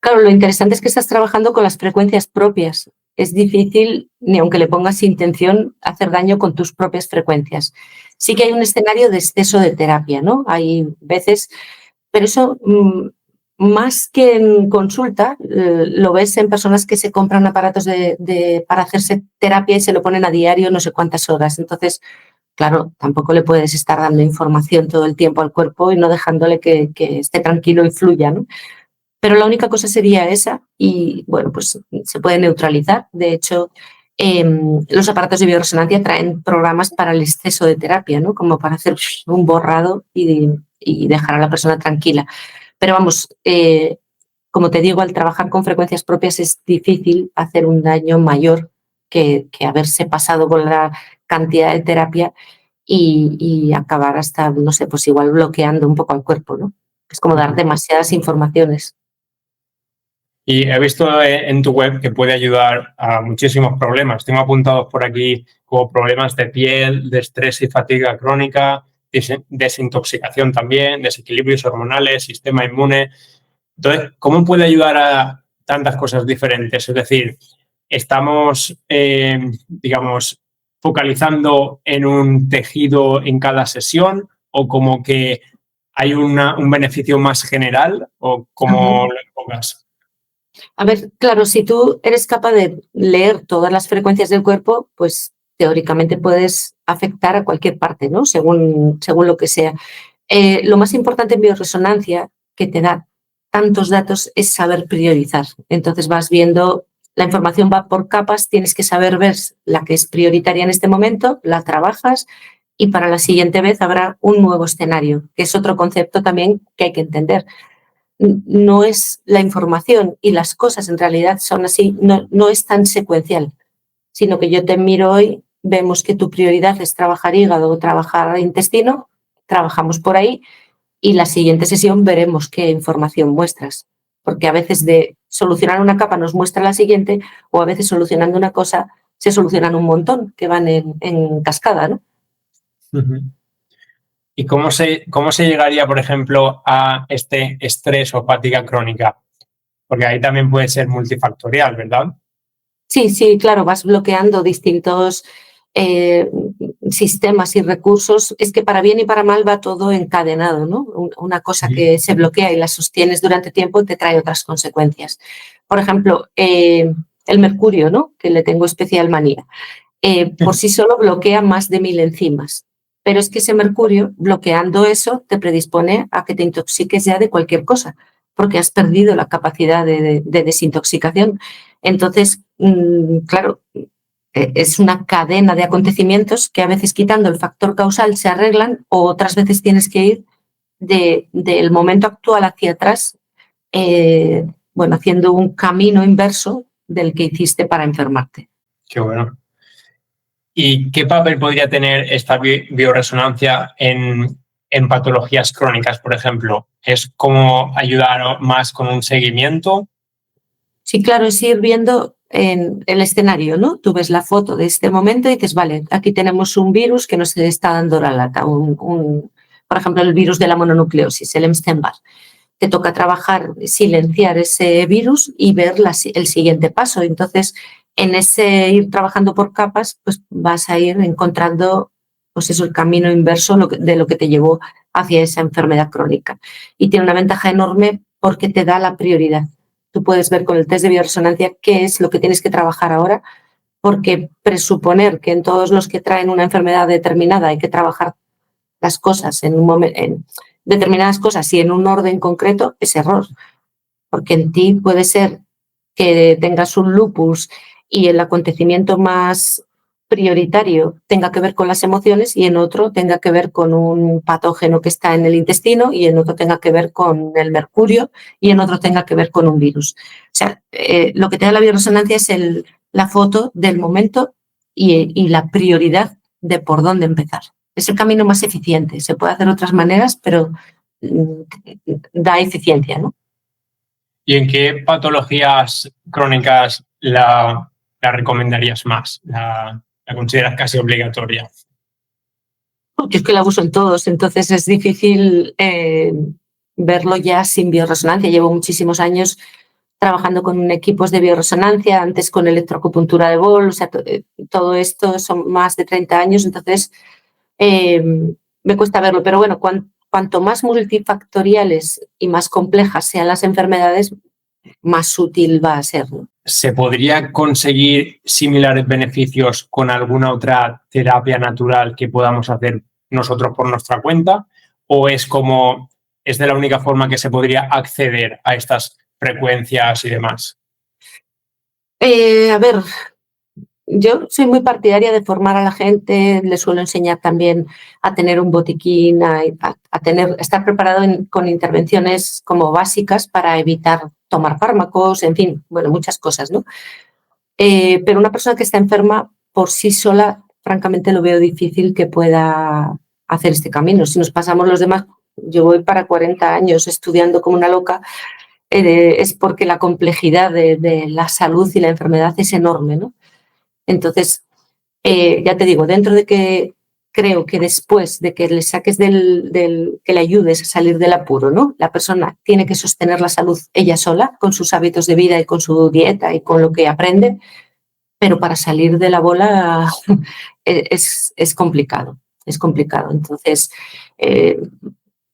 Claro, lo interesante es que estás trabajando con las frecuencias propias es difícil, ni aunque le pongas intención, hacer daño con tus propias frecuencias. Sí que hay un escenario de exceso de terapia, ¿no? Hay veces, pero eso más que en consulta, lo ves en personas que se compran aparatos para hacerse terapia y se lo ponen a diario no sé cuántas horas. Entonces, claro, tampoco le puedes estar dando información todo el tiempo al cuerpo y no dejándole que esté tranquilo y fluya, ¿no? Pero la única cosa sería esa y, bueno, pues se puede neutralizar. De hecho, los aparatos de bioresonancia traen programas para el exceso de terapia, ¿no? Como para hacer un borrado y dejar a la persona tranquila. Pero vamos, como te digo, al trabajar con frecuencias propias es difícil hacer un daño mayor que haberse pasado con la cantidad de terapia y acabar hasta, no sé, pues igual bloqueando un poco al cuerpo, ¿no? Es como dar demasiadas informaciones. Y he visto en tu web que puede ayudar a muchísimos problemas. Tengo apuntados por aquí como problemas de piel, de estrés y fatiga crónica, desintoxicación también, desequilibrios hormonales, sistema inmune. Entonces, ¿cómo puede ayudar a tantas cosas diferentes? Es decir, estamos, digamos, focalizando en un tejido en cada sesión o como que hay un beneficio más general o cómo lo enfocas. A ver, claro, si tú eres capaz de leer todas las frecuencias del cuerpo, pues teóricamente puedes afectar a cualquier parte, ¿no? Según lo que sea. Lo más importante en bioresonancia, que te da tantos datos, es saber priorizar. Entonces vas viendo, la información va por capas, tienes que saber ver la que es prioritaria en este momento, la trabajas y para la siguiente vez habrá un nuevo escenario, que es otro concepto también que hay que entender. No es la información y las cosas en realidad son así, no es tan secuencial, sino que yo te miro hoy, vemos que tu prioridad es trabajar hígado o trabajar intestino, trabajamos por ahí y la siguiente sesión veremos qué información muestras, porque a veces de solucionar una capa nos muestra la siguiente o a veces solucionando una cosa se solucionan un montón que van en cascada, ¿no? Uh-huh. ¿Y cómo se llegaría, por ejemplo, a este estrés o fatiga crónica? Porque ahí también puede ser multifactorial, ¿verdad? Sí, claro, vas bloqueando distintos sistemas y recursos. Es que para bien y para mal va todo encadenado, ¿no? Una cosa que se bloquea y la sostienes durante tiempo te trae otras consecuencias. Por ejemplo, el mercurio, ¿no? Que le tengo especial manía. Por sí solo bloquea más de 1000 enzimas. Pero es que ese mercurio, bloqueando eso, te predispone a que te intoxiques ya de cualquier cosa, porque has perdido la capacidad de desintoxicación. Entonces, claro, es una cadena de acontecimientos que a veces quitando el factor causal se arreglan o otras veces tienes que ir del momento actual hacia atrás, bueno, haciendo un camino inverso del que hiciste para enfermarte. Qué bueno. ¿Y qué papel podría tener esta bioresonancia en patologías crónicas, por ejemplo? ¿Es como ayudar más con un seguimiento? Sí, claro, es ir viendo en el escenario, ¿no? Tú ves la foto de este momento y dices, vale, aquí tenemos un virus que nos está dando la lata, por ejemplo, el virus de la mononucleosis, el Epstein-Barr. Te toca trabajar, silenciar ese virus y ver el siguiente paso. Entonces, en ese ir trabajando por capas, pues vas a ir encontrando, pues eso, el camino inverso de lo que te llevó hacia esa enfermedad crónica. Y tiene una ventaja enorme porque te da la prioridad. Tú puedes ver con el test de bioresonancia qué es lo que tienes que trabajar ahora, porque presuponer que en todos los que traen una enfermedad determinada hay que trabajar las cosas en un momento, en determinadas cosas y en un orden concreto, es error. Porque en ti puede ser que tengas un lupus y el acontecimiento más prioritario tenga que ver con las emociones y en otro tenga que ver con un patógeno que está en el intestino y en otro tenga que ver con el mercurio y en otro tenga que ver con un virus. O sea, lo que te da la bioresonancia es la foto del momento y la prioridad de por dónde empezar. Es el camino más eficiente. Se puede hacer de otras maneras, pero da eficiencia, ¿no? ¿Y en qué patologías crónicas la recomendarías más? ¿La consideras casi obligatoria? Yo es que la uso en todos, entonces es difícil verlo ya sin bioresonancia. Llevo muchísimos años trabajando con equipos de bioresonancia, antes con electroacupuntura de bol, o sea, todo esto son más de 30 años, entonces me cuesta verlo, pero bueno, cuanto más multifactoriales y más complejas sean las enfermedades, más útil va a ser, ¿no? ¿Se podría conseguir similares beneficios con alguna otra terapia natural que podamos hacer nosotros por nuestra cuenta? ¿O es de la única forma que se podría acceder a estas frecuencias y demás? A ver, yo soy muy partidaria de formar a la gente, les suelo enseñar también a tener un botiquín, a estar preparado con intervenciones como básicas para evitar tomar fármacos, en fin, bueno, muchas cosas, ¿no? Pero una persona que está enferma por sí sola, francamente lo veo difícil que pueda hacer este camino. Si nos pasamos los demás, yo voy para 40 años estudiando como una loca, es porque la complejidad de la salud y la enfermedad es enorme, ¿no? Entonces, ya te digo, dentro de que creo que después de que le saques que le ayudes a salir del apuro, ¿no? La persona tiene que sostener la salud ella sola, con sus hábitos de vida y con su dieta y con lo que aprende, pero para salir de la bola es complicado, es complicado. Entonces,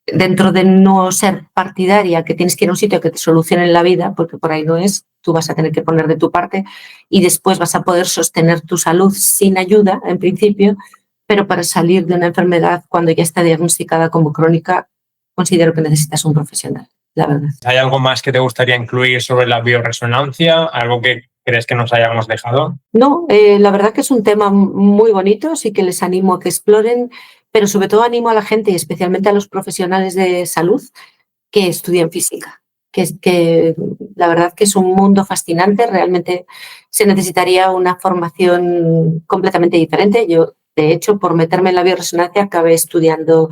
dentro de no ser partidaria, que tienes que ir a un sitio que te solucione la vida, porque por ahí no es, tú vas a tener que poner de tu parte y después vas a poder sostener tu salud sin ayuda, en principio, pero para salir de una enfermedad cuando ya está diagnosticada como crónica, considero que necesitas un profesional, la verdad. ¿Hay algo más que te gustaría incluir sobre la bioresonancia? ¿Algo que crees que nos hayamos dejado? No, la verdad que es un tema muy bonito, sí que les animo a que exploren, pero sobre todo animo a la gente y especialmente a los profesionales de salud que estudien física, que la verdad que es un mundo fascinante, realmente se necesitaría una formación completamente diferente. Yo, de hecho, por meterme en la bioresonancia acabé estudiando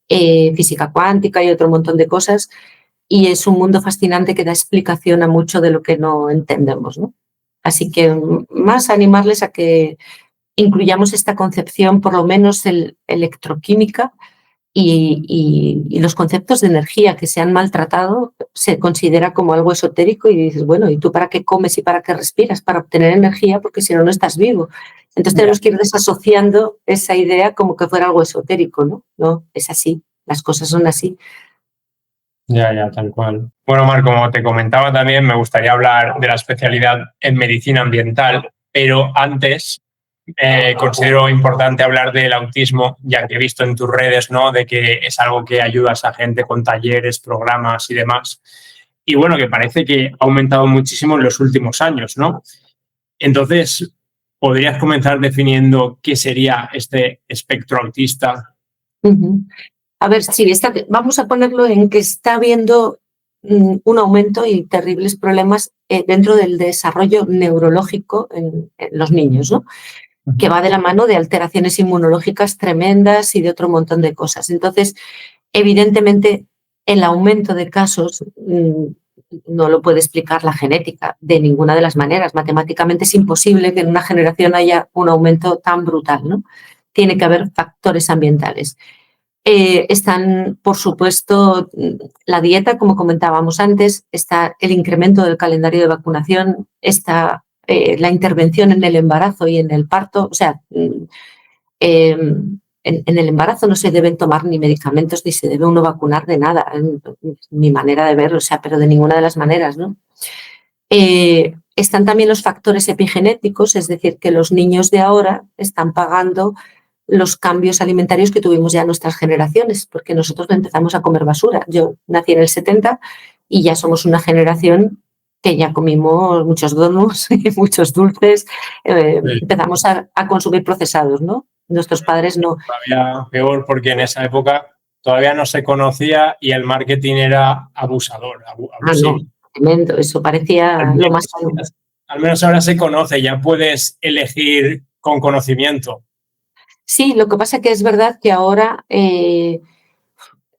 física cuántica y otro montón de cosas, y es un mundo fascinante que da explicación a mucho de lo que no entendemos, ¿no? Así que más animarles a que incluyamos esta concepción, por lo menos electroquímica, y los conceptos de energía que se han maltratado se considera como algo esotérico y dices, bueno, ¿y tú para qué comes y para qué respiras? Para obtener energía, porque si no, no estás vivo. Entonces tenemos que ir desasociando esa idea como que fuera algo esotérico, ¿no? No, es así, las cosas son así. Ya, tal cual. Bueno, Mar, como te comentaba también, me gustaría hablar de la especialidad en medicina ambiental, pero antes considero importante hablar del autismo, ya que he visto en tus redes, ¿no?, de que es algo que ayudas a gente con talleres, programas y demás. Y bueno, que parece que ha aumentado muchísimo en los últimos años, ¿no? Entonces, ¿podrías comenzar definiendo qué sería este espectro autista? Uh-huh. A ver, sí, vamos a ponerlo en que está habiendo un aumento y terribles problemas dentro del desarrollo neurológico en los niños, ¿no? Que va de la mano de alteraciones inmunológicas tremendas y de otro montón de cosas. Entonces, evidentemente, el aumento de casos no lo puede explicar la genética de ninguna de las maneras. Matemáticamente es imposible que en una generación haya un aumento tan brutal, ¿no? Tiene que haber factores ambientales. Están, por supuesto, la dieta, como comentábamos antes, está el incremento del calendario de vacunación, está la intervención en el embarazo y en el parto. O sea, en el embarazo no se deben tomar ni medicamentos ni se debe uno vacunar de nada, mi manera de verlo, o sea, pero de ninguna de las maneras, ¿no? Están también los factores epigenéticos, es decir, que los niños de ahora están pagando los cambios alimentarios que tuvimos ya en nuestras generaciones, porque nosotros empezamos a comer basura. Yo nací en el 70 y ya somos una generación que ya comimos muchos donuts y muchos dulces, sí. Empezamos a consumir procesados, ¿no? Nuestros padres no. Todavía peor, porque en esa época todavía no se conocía y el marketing era abusador, abusivo. No, tremendo, eso parecía lo más... Al menos ahora se conoce, ya puedes elegir con conocimiento. Sí, lo que pasa que es verdad que ahora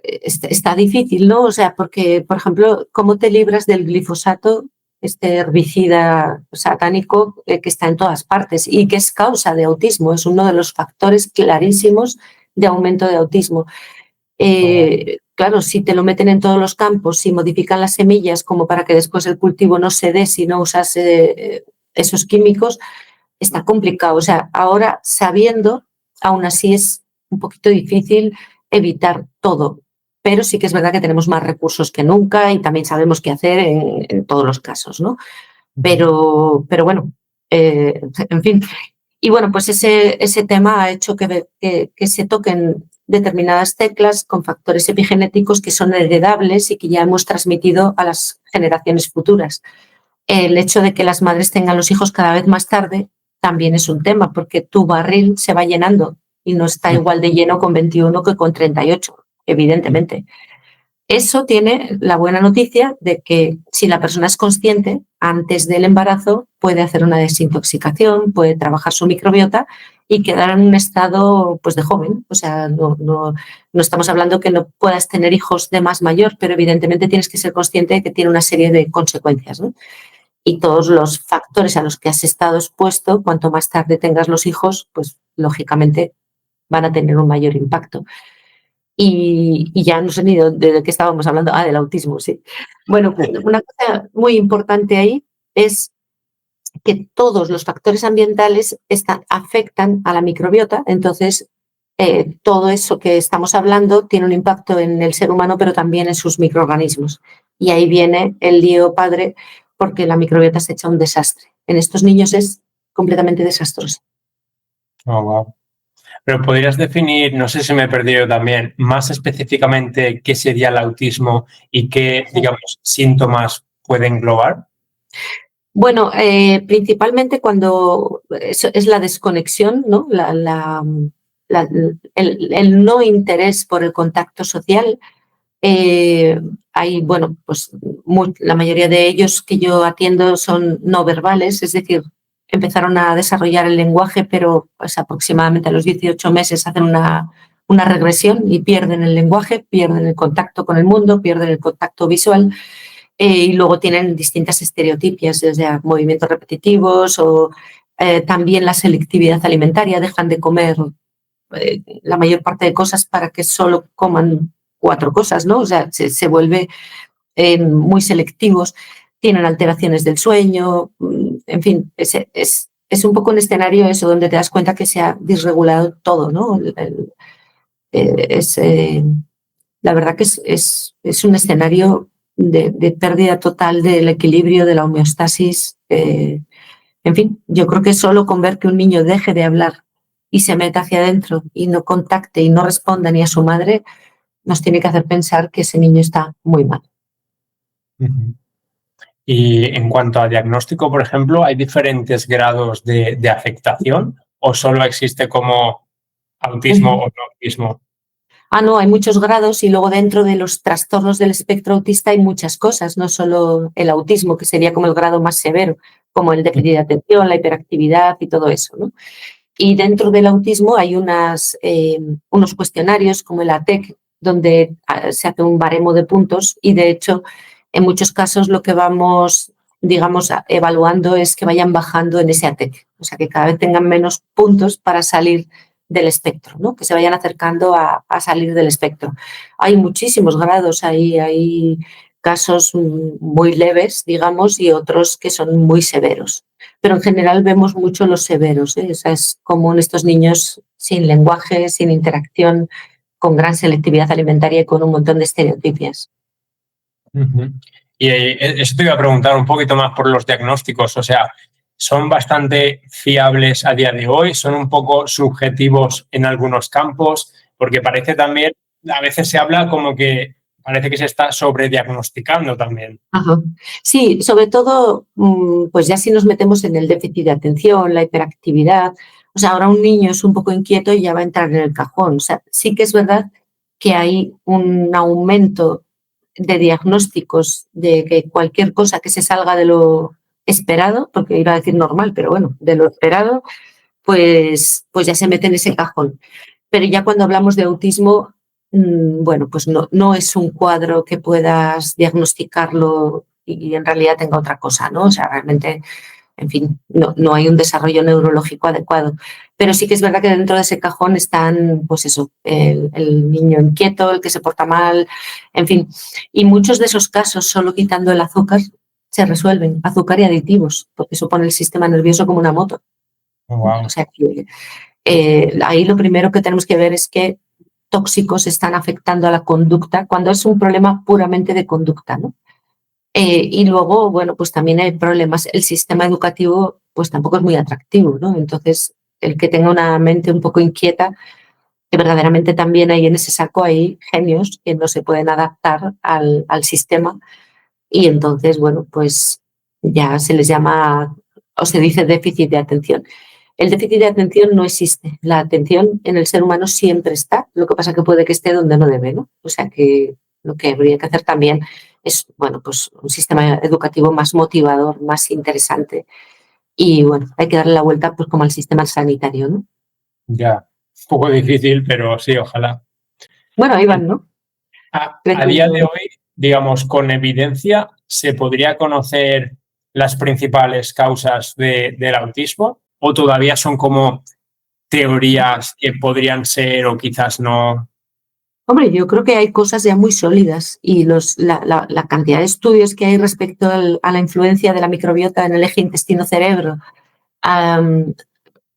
está difícil, ¿no? O sea, porque, por ejemplo, ¿cómo te libras del glifosato, este herbicida satánico que está en todas partes y que es causa de autismo? Es uno de los factores clarísimos de aumento de autismo. Claro, si te lo meten en todos los campos, si modifican las semillas como para que después el cultivo no se dé si no usas esos químicos, está complicado. O sea, ahora sabiendo, aún así es un poquito difícil evitar todo, pero sí que es verdad que tenemos más recursos que nunca y también sabemos qué hacer en todos los casos, ¿no? Pero bueno, en fin. Y bueno, pues ese tema ha hecho que se toquen determinadas teclas con factores epigenéticos que son heredables y que ya hemos transmitido a las generaciones futuras. El hecho de que las madres tengan los hijos cada vez más tarde también es un tema, porque tu barril se va llenando y no está igual de lleno con 21 que con 38, evidentemente. Eso tiene la buena noticia de que si la persona es consciente antes del embarazo puede hacer una desintoxicación, puede trabajar su microbiota y quedar en un estado pues de joven. O sea, no estamos hablando que no puedas tener hijos de más mayor, pero evidentemente tienes que ser consciente de que tiene una serie de consecuencias, ¿no? Y todos los factores a los que has estado expuesto, cuanto más tarde tengas los hijos, pues lógicamente van a tener un mayor impacto. Y ya no sé ni de qué estábamos hablando. Del autismo, sí. Bueno, una cosa muy importante ahí es que todos los factores ambientales afectan a la microbiota, entonces todo eso que estamos hablando tiene un impacto en el ser humano, pero también en sus microorganismos. Y ahí viene el lío padre, porque la microbiota se echa un desastre. En estos niños es completamente desastroso. Oh, wow. Pero podrías definir, no sé si me he perdido también, más específicamente qué sería el autismo y qué, digamos, síntomas puede englobar. Bueno, principalmente cuando es la desconexión, ¿no? El no interés por el contacto social. Hay, bueno, pues la mayoría de ellos que yo atiendo son no verbales, es decir, empezaron a desarrollar el lenguaje, pero pues aproximadamente a los 18 meses hacen una regresión y pierden el lenguaje, pierden el contacto con el mundo, pierden el contacto visual. Y luego tienen distintas estereotipias, desde movimientos repetitivos o también la selectividad alimentaria, dejan de comer la mayor parte de cosas para que solo coman 4 cosas, ¿no? O sea, se vuelve muy selectivos, tienen alteraciones del sueño, en fin, es un poco un escenario eso donde te das cuenta que se ha desregulado todo, ¿no? La verdad que es un escenario de pérdida total del equilibrio, de la homeostasis. En fin, yo creo que solo con ver que un niño deje de hablar y se meta hacia adentro y no contacte y no responda ni a su madre, nos tiene que hacer pensar que ese niño está muy mal. Y en cuanto a diagnóstico, por ejemplo, ¿hay diferentes grados de afectación o solo existe como autismo o no autismo? No, hay muchos grados y luego dentro de los trastornos del espectro autista hay muchas cosas, no solo el autismo, que sería como el grado más severo, como el déficit de atención, la hiperactividad y todo eso, ¿no? Y dentro del autismo hay unos cuestionarios como el ATEC, donde se hace un baremo de puntos y de hecho en muchos casos lo que vamos, digamos, evaluando es que vayan bajando en ese ATEC, o sea que cada vez tengan menos puntos para salir del espectro, ¿no? Que se vayan acercando a salir del espectro. Hay muchísimos grados, hay casos muy leves, digamos, y otros que son muy severos. Pero en general vemos mucho los severos, ¿eh? O sea, es común estos niños sin lenguaje, sin interacción, con gran selectividad alimentaria y con un montón de estereotipias. Y eso te iba a preguntar un poquito más por los diagnósticos, o sea, ¿son bastante fiables a día de hoy? ¿Son un poco subjetivos en algunos campos? Porque parece también, a veces se habla como que parece que se está sobrediagnosticando también. Ajá. Sí, sobre todo, pues ya si nos metemos en el déficit de atención, la hiperactividad, o sea, ahora un niño es un poco inquieto y ya va a entrar en el cajón. O sea, sí que es verdad que hay un aumento de diagnósticos de que cualquier cosa que se salga de lo esperado, porque iba a decir normal, pero bueno, de lo esperado, pues ya se mete en ese cajón. Pero ya cuando hablamos de autismo, bueno, pues no es un cuadro que puedas diagnosticarlo y en realidad tenga otra cosa, ¿no? O sea, realmente en fin, no hay un desarrollo neurológico adecuado. Pero sí que es verdad que dentro de ese cajón están, pues eso, el niño inquieto, el que se porta mal, en fin. Y muchos de esos casos, solo quitando el azúcar, se resuelven, azúcar y aditivos, porque eso pone el sistema nervioso como una moto. Wow. O sea que ahí lo primero que tenemos que ver es que tóxicos están afectando a la conducta cuando es un problema puramente de conducta, ¿no? Y luego, bueno, pues también hay problemas. El sistema educativo, pues tampoco es muy atractivo, ¿no? Entonces, el que tenga una mente un poco inquieta, que verdaderamente también hay en ese saco hay genios que no se pueden adaptar al sistema y entonces, bueno, pues ya se les llama o se dice déficit de atención. El déficit de atención no existe. La atención en el ser humano siempre está. Lo que pasa es que puede que esté donde no debe, ¿no? O sea que lo que habría que hacer también es, bueno, pues un sistema educativo más motivador, más interesante. Y bueno, hay que darle la vuelta pues como al sistema sanitario, ¿no? Ya, un poco difícil, pero sí, ojalá. Bueno, ahí van, ¿no? A día de hoy, digamos, con evidencia, ¿se podría conocer las principales causas del autismo? ¿O todavía son como teorías que podrían ser o quizás no? Hombre, yo creo que hay cosas ya muy sólidas y la cantidad de estudios que hay respecto a la influencia de la microbiota en el eje intestino-cerebro,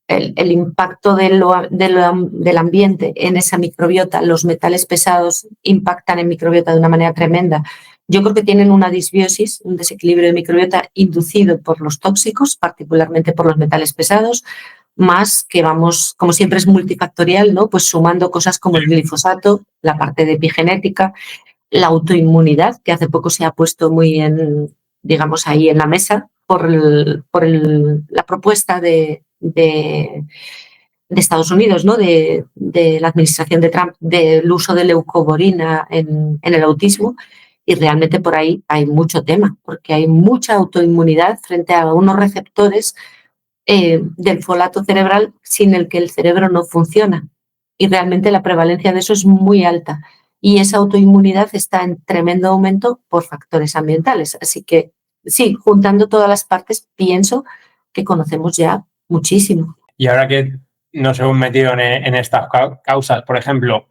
el impacto del ambiente en esa microbiota, los metales pesados impactan en microbiota de una manera tremenda. Yo creo que tienen una disbiosis, un desequilibrio de microbiota inducido por los tóxicos, particularmente por los metales pesados, más que vamos, como siempre es multifactorial, ¿no? Pues sumando cosas como el glifosato, la parte de epigenética, la autoinmunidad, que hace poco se ha puesto muy en, digamos, ahí en la mesa por la propuesta de Estados Unidos, ¿no? de la administración de Trump, del uso de leucoborina en el autismo. Y realmente por ahí hay mucho tema, porque hay mucha autoinmunidad frente a unos receptores del folato cerebral sin el que el cerebro no funciona. Y realmente la prevalencia de eso es muy alta. Y esa autoinmunidad está en tremendo aumento por factores ambientales. Así que sí, juntando todas las partes, pienso que conocemos ya muchísimo. Y ahora que nos hemos metido en estas causas, por ejemplo,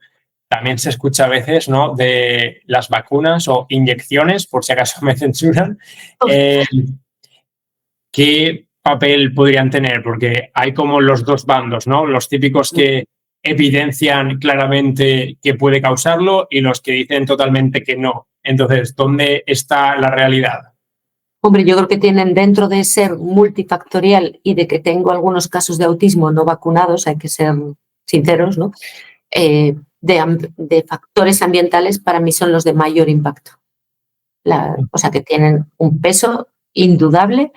también se escucha a veces, ¿no?, de las vacunas o inyecciones, por si acaso me censuran. ¿Qué papel podrían tener? Porque hay como los dos bandos, ¿no? Los típicos que evidencian claramente que puede causarlo y los que dicen totalmente que no. Entonces, ¿dónde está la realidad? Hombre, yo creo que tienen, dentro de ser multifactorial y de que tengo algunos casos de autismo no vacunados, hay que ser sinceros, ¿no? De factores ambientales para mí son los de mayor impacto. O sea, que tienen un peso indudable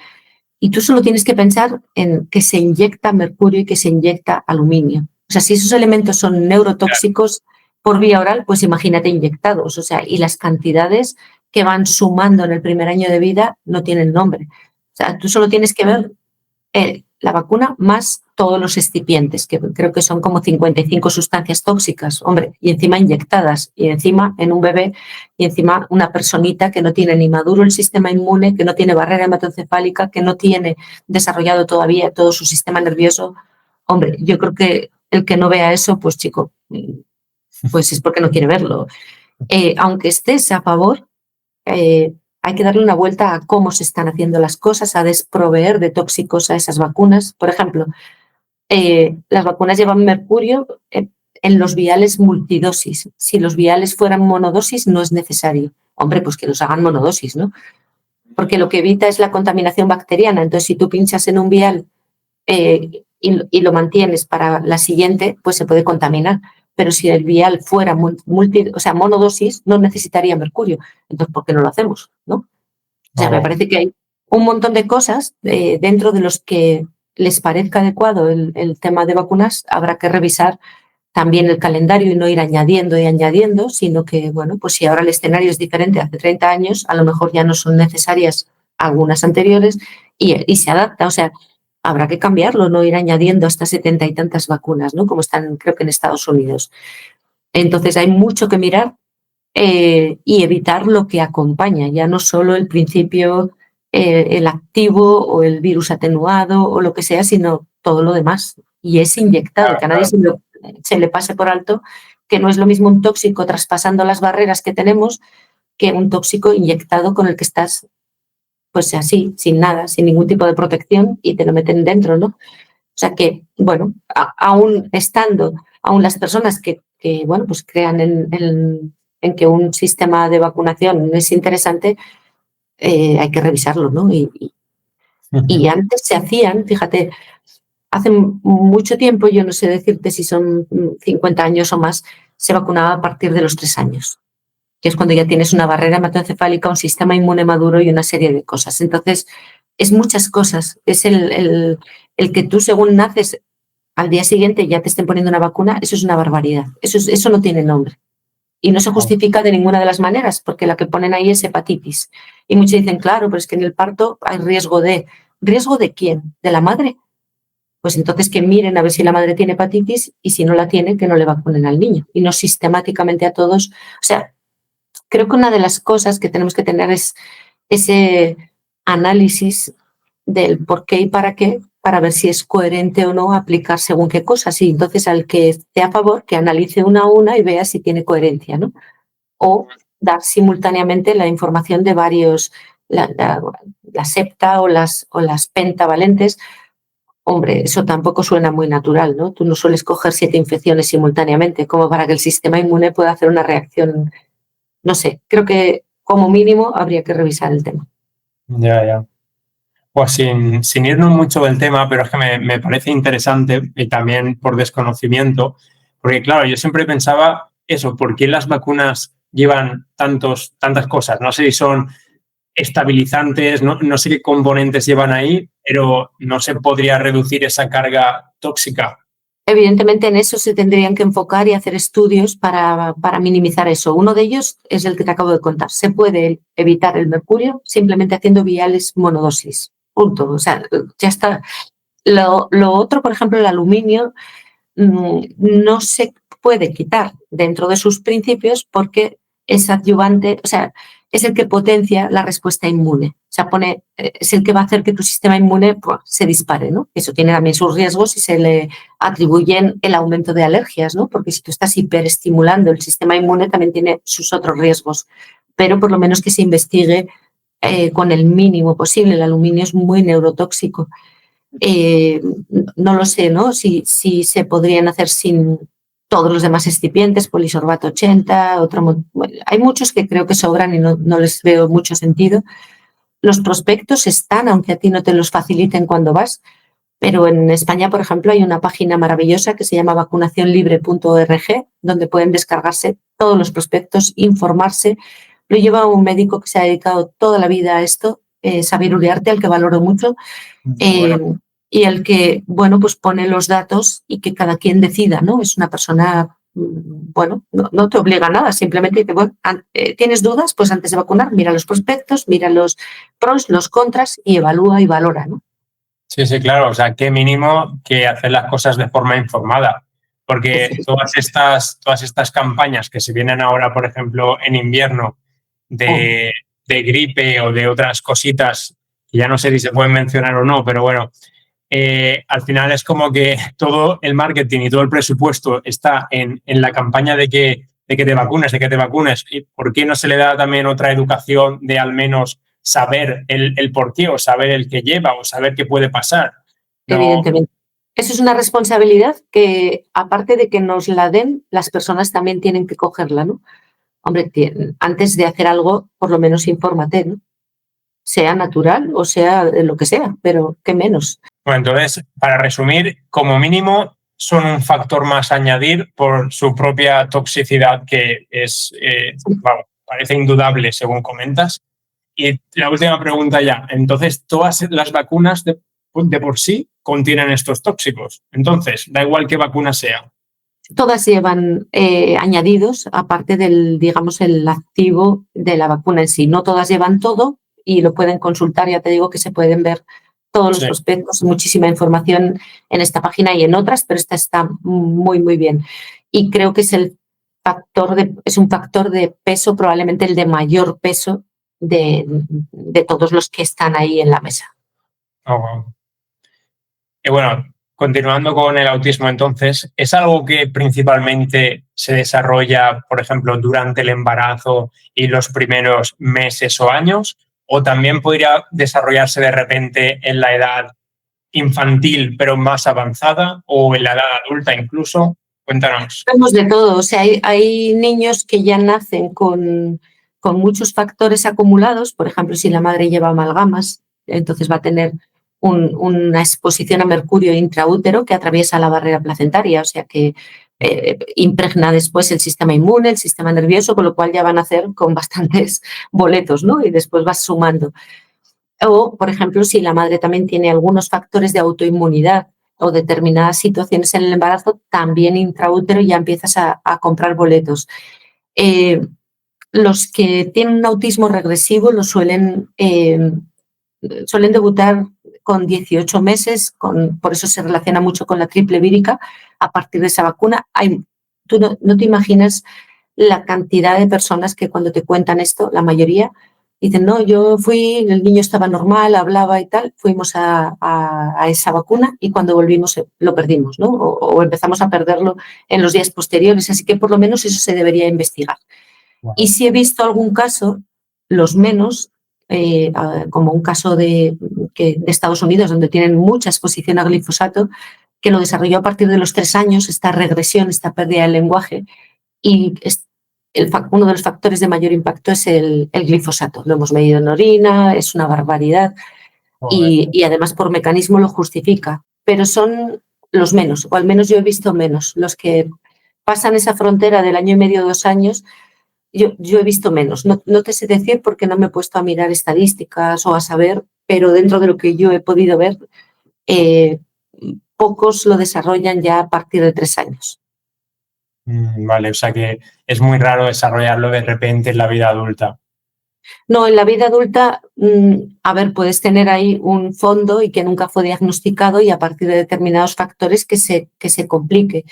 y tú solo tienes que pensar en que se inyecta mercurio y que se inyecta aluminio. O sea, si esos elementos son neurotóxicos por vía oral, pues imagínate inyectados. O sea, y las cantidades que van sumando en el primer año de vida no tienen nombre. O sea, tú solo tienes que ver la vacuna más todos los excipientes, que creo que son como 55 sustancias tóxicas, hombre, y encima inyectadas, y encima en un bebé, y encima una personita que no tiene ni maduro el sistema inmune, que no tiene barrera hematoencefálica, que no tiene desarrollado todavía todo su sistema nervioso. Hombre, yo creo que el que no vea eso, pues chico, pues es porque no quiere verlo. Aunque estés a favor, hay que darle una vuelta a cómo se están haciendo las cosas, a desproveer de tóxicos a esas vacunas. Por ejemplo, las vacunas llevan mercurio en los viales multidosis. Si los viales fueran monodosis, no es necesario. Hombre, pues que los hagan monodosis, ¿no? Porque lo que evita es la contaminación bacteriana. Entonces, si tú pinchas en un vial y lo mantienes para la siguiente, pues se puede contaminar. Pero si el vial fuera monodosis, no necesitaría mercurio. Entonces, ¿por qué no lo hacemos? ¿No? O sea, me parece que hay un montón de cosas dentro de los que les parezca adecuado el tema de vacunas. Habrá que revisar también el calendario y no ir añadiendo y añadiendo, sino que, bueno, pues si ahora el escenario es diferente hace 30 años, a lo mejor ya no son necesarias algunas anteriores y se adapta. O sea, habrá que cambiarlo, no ir añadiendo hasta 70 y tantas vacunas, ¿no? Como están, creo que en Estados Unidos. Entonces hay mucho que mirar y evitar lo que acompaña, ya no solo el principio el activo o el virus atenuado o lo que sea, sino todo lo demás. Y es inyectado, que a nadie se le pase por alto, que no es lo mismo un tóxico traspasando las barreras que tenemos que un tóxico inyectado con el que estás, pues así, sin nada, sin ningún tipo de protección y te lo meten dentro, ¿no? O sea que, bueno, aún las personas que bueno, pues crean en que un sistema de vacunación es interesante, hay que revisarlo, ¿no? Y antes se hacían, fíjate, hace mucho tiempo, yo no sé decirte si son 50 años o más, se vacunaba a partir de los 3 años, que es cuando ya tienes una barrera hematoencefálica, un sistema inmune maduro y una serie de cosas. Entonces, es muchas cosas. Es el que tú, según naces, al día siguiente ya te estén poniendo una vacuna, eso es una barbaridad. Eso no tiene nombre. Y no se justifica de ninguna de las maneras, porque la que ponen ahí es hepatitis. Y muchos dicen, claro, pero es que en el parto hay riesgo de... ¿Riesgo de quién? ¿De la madre? Pues entonces que miren a ver si la madre tiene hepatitis y si no la tiene, que no le vacunen al niño. Y no sistemáticamente a todos. O sea, creo que una de las cosas que tenemos que tener es ese análisis del por qué y para qué, para ver si es coherente o no aplicar según qué cosas. Y entonces al que esté a favor, que analice una a una y vea si tiene coherencia, ¿no? O dar simultáneamente la información de varios, la septa o las pentavalentes. Hombre, eso tampoco suena muy natural, ¿no? Tú no sueles coger 7 infecciones simultáneamente, como para que el sistema inmune pueda hacer una reacción. No sé, creo que como mínimo habría que revisar el tema. Ya. Pues sin irnos mucho del tema, pero es que me parece interesante y también por desconocimiento, porque claro, yo siempre pensaba eso, ¿por qué las vacunas llevan tantas cosas? No sé si son estabilizantes, no sé qué componentes llevan ahí, pero no se podría reducir esa carga tóxica. Evidentemente en eso se tendrían que enfocar y hacer estudios para minimizar eso. Uno de ellos es el que te acabo de contar. Se puede evitar el mercurio simplemente haciendo viales monodosis. Punto. O sea, ya está. Lo otro, por ejemplo, el aluminio, no se puede quitar dentro de sus principios porque es adyuvante, o sea, es el que potencia la respuesta inmune. O sea, es el que va a hacer que tu sistema inmune se dispare, ¿no? Eso tiene también sus riesgos y se le atribuyen el aumento de alergias, ¿no? Porque si tú estás hiperestimulando el sistema inmune también tiene sus otros riesgos. Pero por lo menos que se investigue con el mínimo posible. El aluminio es muy neurotóxico. No lo sé, ¿no? Si se podrían hacer sin todos los demás excipientes, polisorbato 80, hay muchos que creo que sobran y no les veo mucho sentido. Los prospectos están, aunque a ti no te los faciliten cuando vas, pero en España, por ejemplo, hay una página maravillosa que se llama vacunacionlibre.org, donde pueden descargarse todos los prospectos, informarse. Lo lleva un médico que se ha dedicado toda la vida a esto, Xavier Uriarte, al que valoro mucho. Y el que, bueno, pues pone los datos y que cada quien decida, ¿no? Es una persona, bueno, no te obliga a nada, simplemente dice, bueno, ¿tienes dudas? Pues antes de vacunar, mira los prospectos, mira los pros, los contras y evalúa y valora, ¿no? Sí, claro, o sea, qué mínimo que hacer las cosas de forma informada, porque todas estas campañas que se vienen ahora, por ejemplo, en invierno, de gripe o de otras cositas, que ya no sé si se pueden mencionar o no, pero bueno, al final es como que todo el marketing y todo el presupuesto está en la campaña de que te vacunes, ¿Y por qué no se le da también otra educación de al menos saber el por qué o saber el que lleva o saber qué puede pasar? No. Evidentemente. Eso es una responsabilidad que, aparte de que nos la den, las personas también tienen que cogerla, ¿no? Hombre, antes de hacer algo, por lo menos infórmate, ¿no? Sea natural o sea de lo que sea, pero qué menos. Bueno, entonces, para resumir, como mínimo, son un factor más a añadir por su propia toxicidad, que es, parece indudable, según comentas. Y la última pregunta ya. Entonces, todas las vacunas de por sí contienen estos tóxicos. Entonces, da igual qué vacuna sea. Todas llevan añadidos, aparte del, digamos, el activo de la vacuna en sí. No todas llevan todo y lo pueden consultar. Ya te digo que se pueden ver todos los prospectos, muchísima información en esta página y en otras, pero esta está muy, muy bien. Y creo que es un factor de peso, probablemente el de mayor peso de todos los que están ahí en la mesa. Oh, wow. Y bueno, continuando con el autismo entonces, ¿es algo que principalmente se desarrolla, por ejemplo, durante el embarazo y los primeros meses o años? ¿O también podría desarrollarse de repente en la edad infantil pero más avanzada o en la edad adulta incluso? Cuéntanos. Tenemos de todo, o sea, hay niños que ya nacen con muchos factores acumulados, por ejemplo, si la madre lleva amalgamas, entonces va a tener una exposición a mercurio intraútero que atraviesa la barrera placentaria, o sea que impregna después el sistema inmune, el sistema nervioso, con lo cual ya van a hacer con bastantes boletos, ¿no? Y después vas sumando. O, por ejemplo, si la madre también tiene algunos factores de autoinmunidad o determinadas situaciones en el embarazo, también intraútero ya empiezas a comprar boletos. Los que tienen un autismo regresivo lo suelen debutar con 18 meses, por eso se relaciona mucho con la triple vírica. A partir de esa vacuna, tú no te imaginas la cantidad de personas que cuando te cuentan esto, la mayoría, dicen, no, yo fui, el niño estaba normal, hablaba y tal, fuimos a esa vacuna y cuando volvimos lo perdimos, ¿no? O empezamos a perderlo en los días posteriores, así que por lo menos eso se debería investigar. Wow. Y si he visto algún caso, los menos, como un caso de Estados Unidos, donde tienen mucha exposición a glifosato, que lo desarrolló a partir de los 3 años, esta regresión, esta pérdida del lenguaje, y uno de los factores de mayor impacto es el glifosato. Lo hemos medido en orina, es una barbaridad y además por mecanismo lo justifica, pero son los menos, o al menos yo he visto menos. Los que pasan esa frontera del año y medio, 2 años, yo he visto menos. No te sé decir porque no me he puesto a mirar estadísticas o a saber, pero dentro de lo que yo he podido ver, pocos lo desarrollan ya a partir de 3 años. Vale, o sea que es muy raro desarrollarlo de repente en la vida adulta. No, en la vida adulta, a ver, puedes tener ahí un fondo y que nunca fue diagnosticado y a partir de determinados factores que se complique.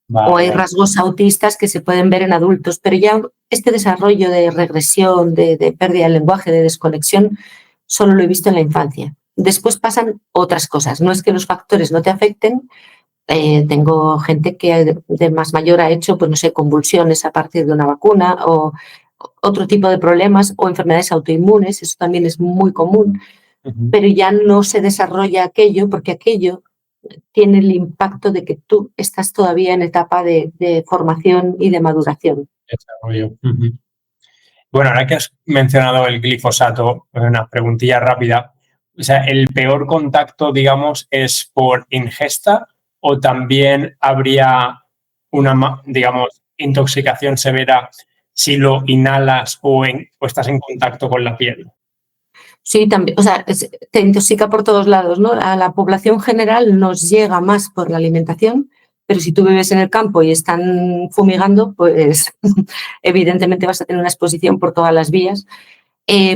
Vale, o hay rasgos autistas que se pueden ver en adultos, pero ya este desarrollo de regresión, de pérdida del lenguaje, de desconexión, solo lo he visto en la infancia. Después pasan otras cosas, no es que los factores no te afecten. Tengo gente que de más mayor ha hecho, pues no sé, convulsiones a partir de una vacuna o otro tipo de problemas o enfermedades autoinmunes, eso también es muy común, pero ya no se desarrolla aquello porque aquello tiene el impacto de que tú estás todavía en etapa de formación y de maduración. Desarrollo. Bueno, ahora que has mencionado el glifosato, una preguntilla rápida. O sea, ¿el peor contacto, digamos, es por ingesta o también habría una, digamos, intoxicación severa si lo inhalas o estás en contacto con la piel? Sí, también, o sea, te intoxica por todos lados, ¿no? A la población general nos llega más por la alimentación, pero si tú vives en el campo y están fumigando, pues evidentemente vas a tener una exposición por todas las vías.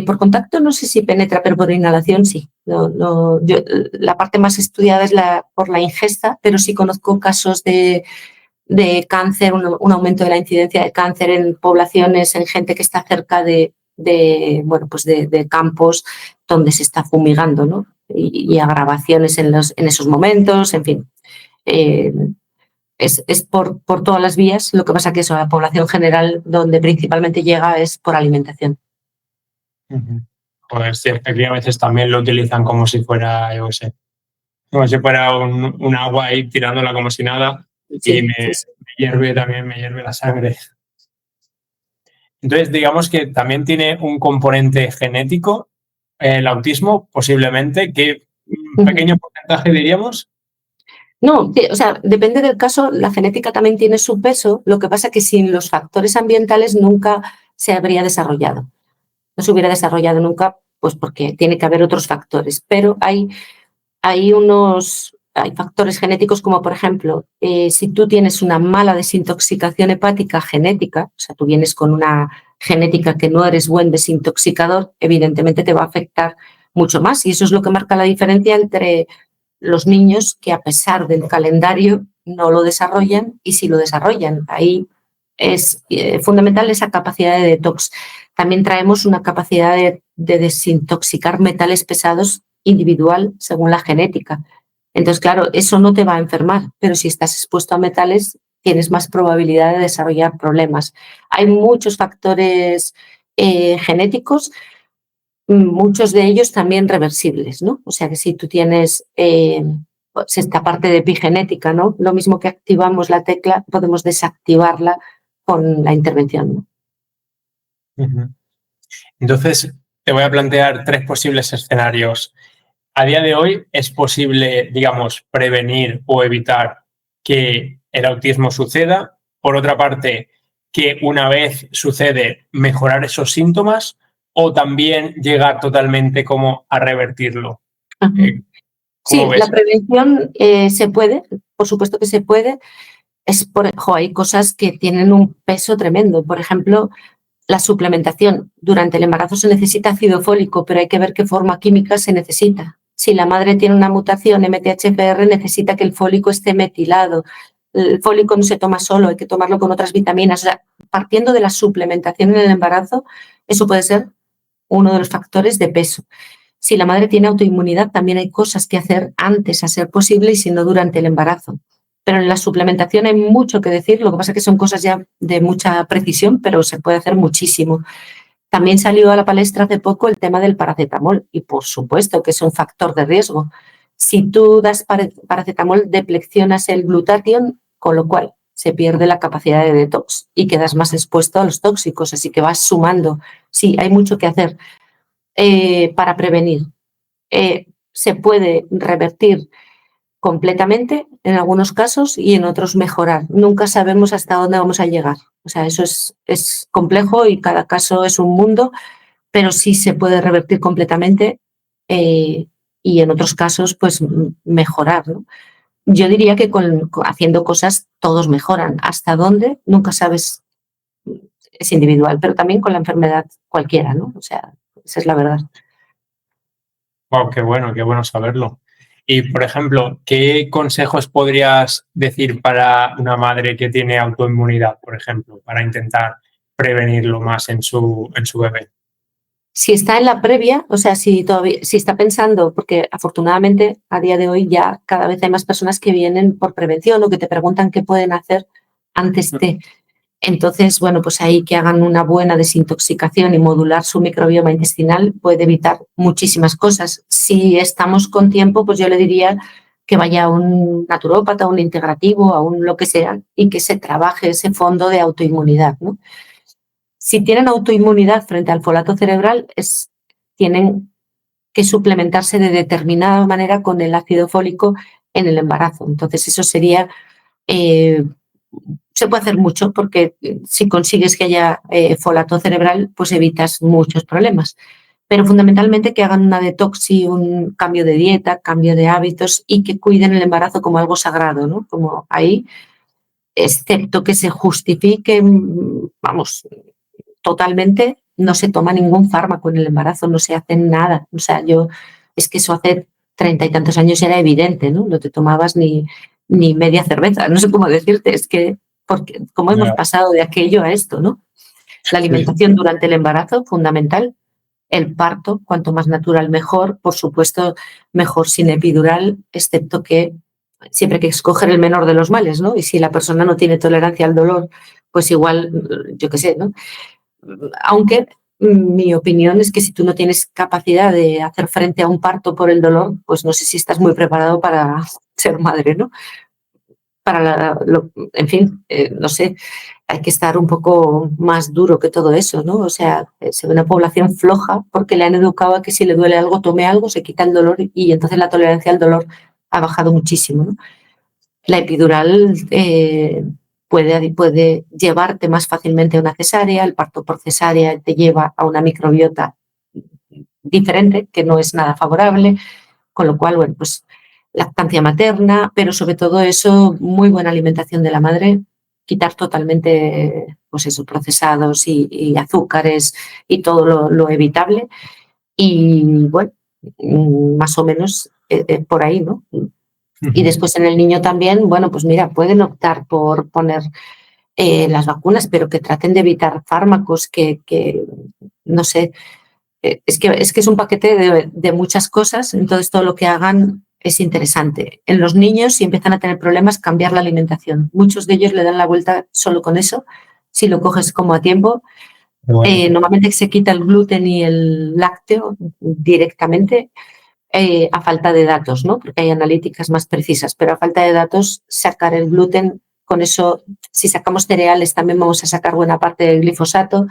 Por contacto no sé si penetra, pero por inhalación sí. La parte más estudiada es por la ingesta, pero sí conozco casos de cáncer, un aumento de la incidencia de cáncer en poblaciones, en gente que está cerca de campos donde se está fumigando, ¿no? Y agravaciones en esos momentos, en fin. Es por todas las vías, lo que pasa que eso, la población general donde principalmente llega es por alimentación. Joder, sí, aquí a veces también lo utilizan como si fuera, yo qué sé, como si fuera un agua ahí tirándola como si nada, sí, y me hierve también, me hierve la sangre. Entonces, digamos que también tiene un componente genético, el autismo, posiblemente, que un pequeño porcentaje diríamos. No, o sea, depende del caso, la genética también tiene su peso, lo que pasa que sin los factores ambientales nunca se habría desarrollado. No se hubiera desarrollado nunca, pues porque tiene que haber otros factores, pero hay factores genéticos como, por ejemplo, si tú tienes una mala desintoxicación hepática genética, o sea, tú vienes con una genética que no eres buen desintoxicador, evidentemente te va a afectar mucho más y eso es lo que marca la diferencia entre los niños que a pesar del calendario no lo desarrollan y si lo desarrollan. Ahí es fundamental esa capacidad de detox. También traemos una capacidad de desintoxicar metales pesados individual según la genética. Entonces, claro, eso no te va a enfermar, pero si estás expuesto a metales, tienes más probabilidad de desarrollar problemas. Hay muchos factores genéticos, muchos de ellos también reversibles, ¿no? O sea que si tú tienes pues esta parte de epigenética, ¿no? Lo mismo que activamos la tecla, podemos desactivarla con la intervención, ¿no? Entonces, te voy a plantear 3 posibles escenarios. A día de hoy, ¿es posible, digamos, prevenir o evitar que el autismo suceda? Por otra parte, que una vez sucede, mejorar esos síntomas o también llegar totalmente como a revertirlo. Sí, ¿Cómo ves? la prevención se puede, por supuesto que se puede. Hay cosas que tienen un peso tremendo. Por ejemplo, la suplementación. Durante el embarazo se necesita ácido fólico, pero hay que ver qué forma química se necesita. Si la madre tiene una mutación MTHFR, necesita que el fólico esté metilado. El fólico no se toma solo, hay que tomarlo con otras vitaminas. O sea, partiendo de la suplementación en el embarazo, eso puede ser uno de los factores de peso. Si la madre tiene autoinmunidad, también hay cosas que hacer antes, a ser posible, y si no durante el embarazo. Pero en la suplementación hay mucho que decir, lo que pasa es que son cosas ya de mucha precisión, pero se puede hacer muchísimo. También salió a la palestra hace poco el tema del paracetamol y por supuesto que es un factor de riesgo. Si tú das paracetamol, depleccionas el glutatión, con lo cual se pierde la capacidad de detox y quedas más expuesto a los tóxicos, así que vas sumando. Sí, hay mucho que hacer para prevenir. Se puede revertir completamente en algunos casos y en otros mejorar. Nunca sabemos hasta dónde vamos a llegar. O sea, eso es complejo y cada caso es un mundo, pero sí se puede revertir completamente y en otros casos, pues mejorar, ¿no? Yo diría que haciendo cosas todos mejoran. Hasta dónde, nunca sabes, es individual, pero también con la enfermedad cualquiera, ¿no? O sea, esa es la verdad. Wow, qué bueno saberlo. Y, por ejemplo, ¿qué consejos podrías decir para una madre que tiene autoinmunidad, por ejemplo, para intentar prevenirlo más en su bebé? Si está en la previa, o sea, si está pensando, porque afortunadamente a día de hoy ya cada vez hay más personas que vienen por prevención o que te preguntan qué pueden hacer antes de. Entonces, bueno, pues ahí que hagan una buena desintoxicación y modular su microbioma intestinal puede evitar muchísimas cosas. Si estamos con tiempo, pues yo le diría que vaya a un naturópata, a un integrativo, a un lo que sea, y que se trabaje ese fondo de autoinmunidad, ¿no? Si tienen autoinmunidad frente al folato cerebral, tienen que suplementarse de determinada manera con el ácido fólico en el embarazo. Entonces, eso sería... se puede hacer mucho porque si consigues que haya folato cerebral, pues evitas muchos problemas. Pero fundamentalmente que hagan una detox y un cambio de dieta, cambio de hábitos y que cuiden el embarazo como algo sagrado, ¿no? Como ahí, excepto que se justifique, vamos, totalmente, no se toma ningún fármaco en el embarazo, no se hace nada. O sea, es que eso hace 30 y tantos años era evidente, ¿no? No te tomabas ni media cerveza, no sé cómo decirte, es que, porque cómo hemos pasado de aquello a esto, ¿no? La alimentación durante el embarazo, fundamental. El parto, cuanto más natural mejor, por supuesto, mejor sin epidural, excepto que siempre hay que escoger el menor de los males, ¿no? Y si la persona no tiene tolerancia al dolor, pues igual, yo qué sé, ¿no? Aunque mi opinión es que si tú no tienes capacidad de hacer frente a un parto por el dolor, pues no sé si estás muy preparado para ser madre, ¿no? En fin, no sé, hay que estar un poco más duro que todo eso, ¿no? O sea, se ve una población floja porque le han educado a que si le duele algo, tome algo, se quita el dolor y entonces la tolerancia al dolor ha bajado muchísimo, ¿no? La epidural puede llevarte más fácilmente a una cesárea, el parto por cesárea te lleva a una microbiota diferente, que no es nada favorable, con lo cual, bueno, pues lactancia materna, pero sobre todo eso, muy buena alimentación de la madre, quitar totalmente, pues eso, procesados y azúcares y todo lo evitable. Y bueno, más o menos por ahí, ¿no? Y después en el niño también, bueno, pues mira, pueden optar por poner las vacunas, pero que traten de evitar fármacos, que no sé, es que es un paquete de muchas cosas, entonces todo lo que hagan es interesante. En los niños, si empiezan a tener problemas, cambiar la alimentación. Muchos de ellos le dan la vuelta solo con eso, si lo coges como a tiempo. Bueno. Normalmente se quita el gluten y el lácteo directamente a falta de datos, ¿no? Porque hay analíticas más precisas, pero a falta de datos, sacar el gluten, con eso, si sacamos cereales, también vamos a sacar buena parte del glifosato.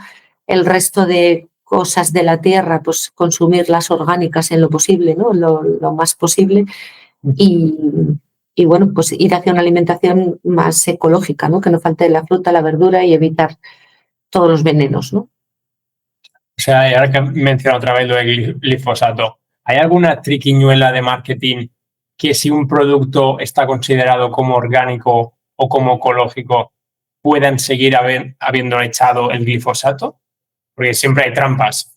El resto de cosas de la tierra, pues consumirlas orgánicas en lo posible, ¿no? Lo más posible. Y bueno, pues ir hacia una alimentación más ecológica, ¿no? Que no falte la fruta, la verdura y evitar todos los venenos, ¿no? O sea, y ahora que menciono otra vez lo de glifosato, ¿hay alguna triquiñuela de marketing que si un producto está considerado como orgánico o como ecológico, puedan seguir habiendo echado el glifosato? Porque siempre hay trampas.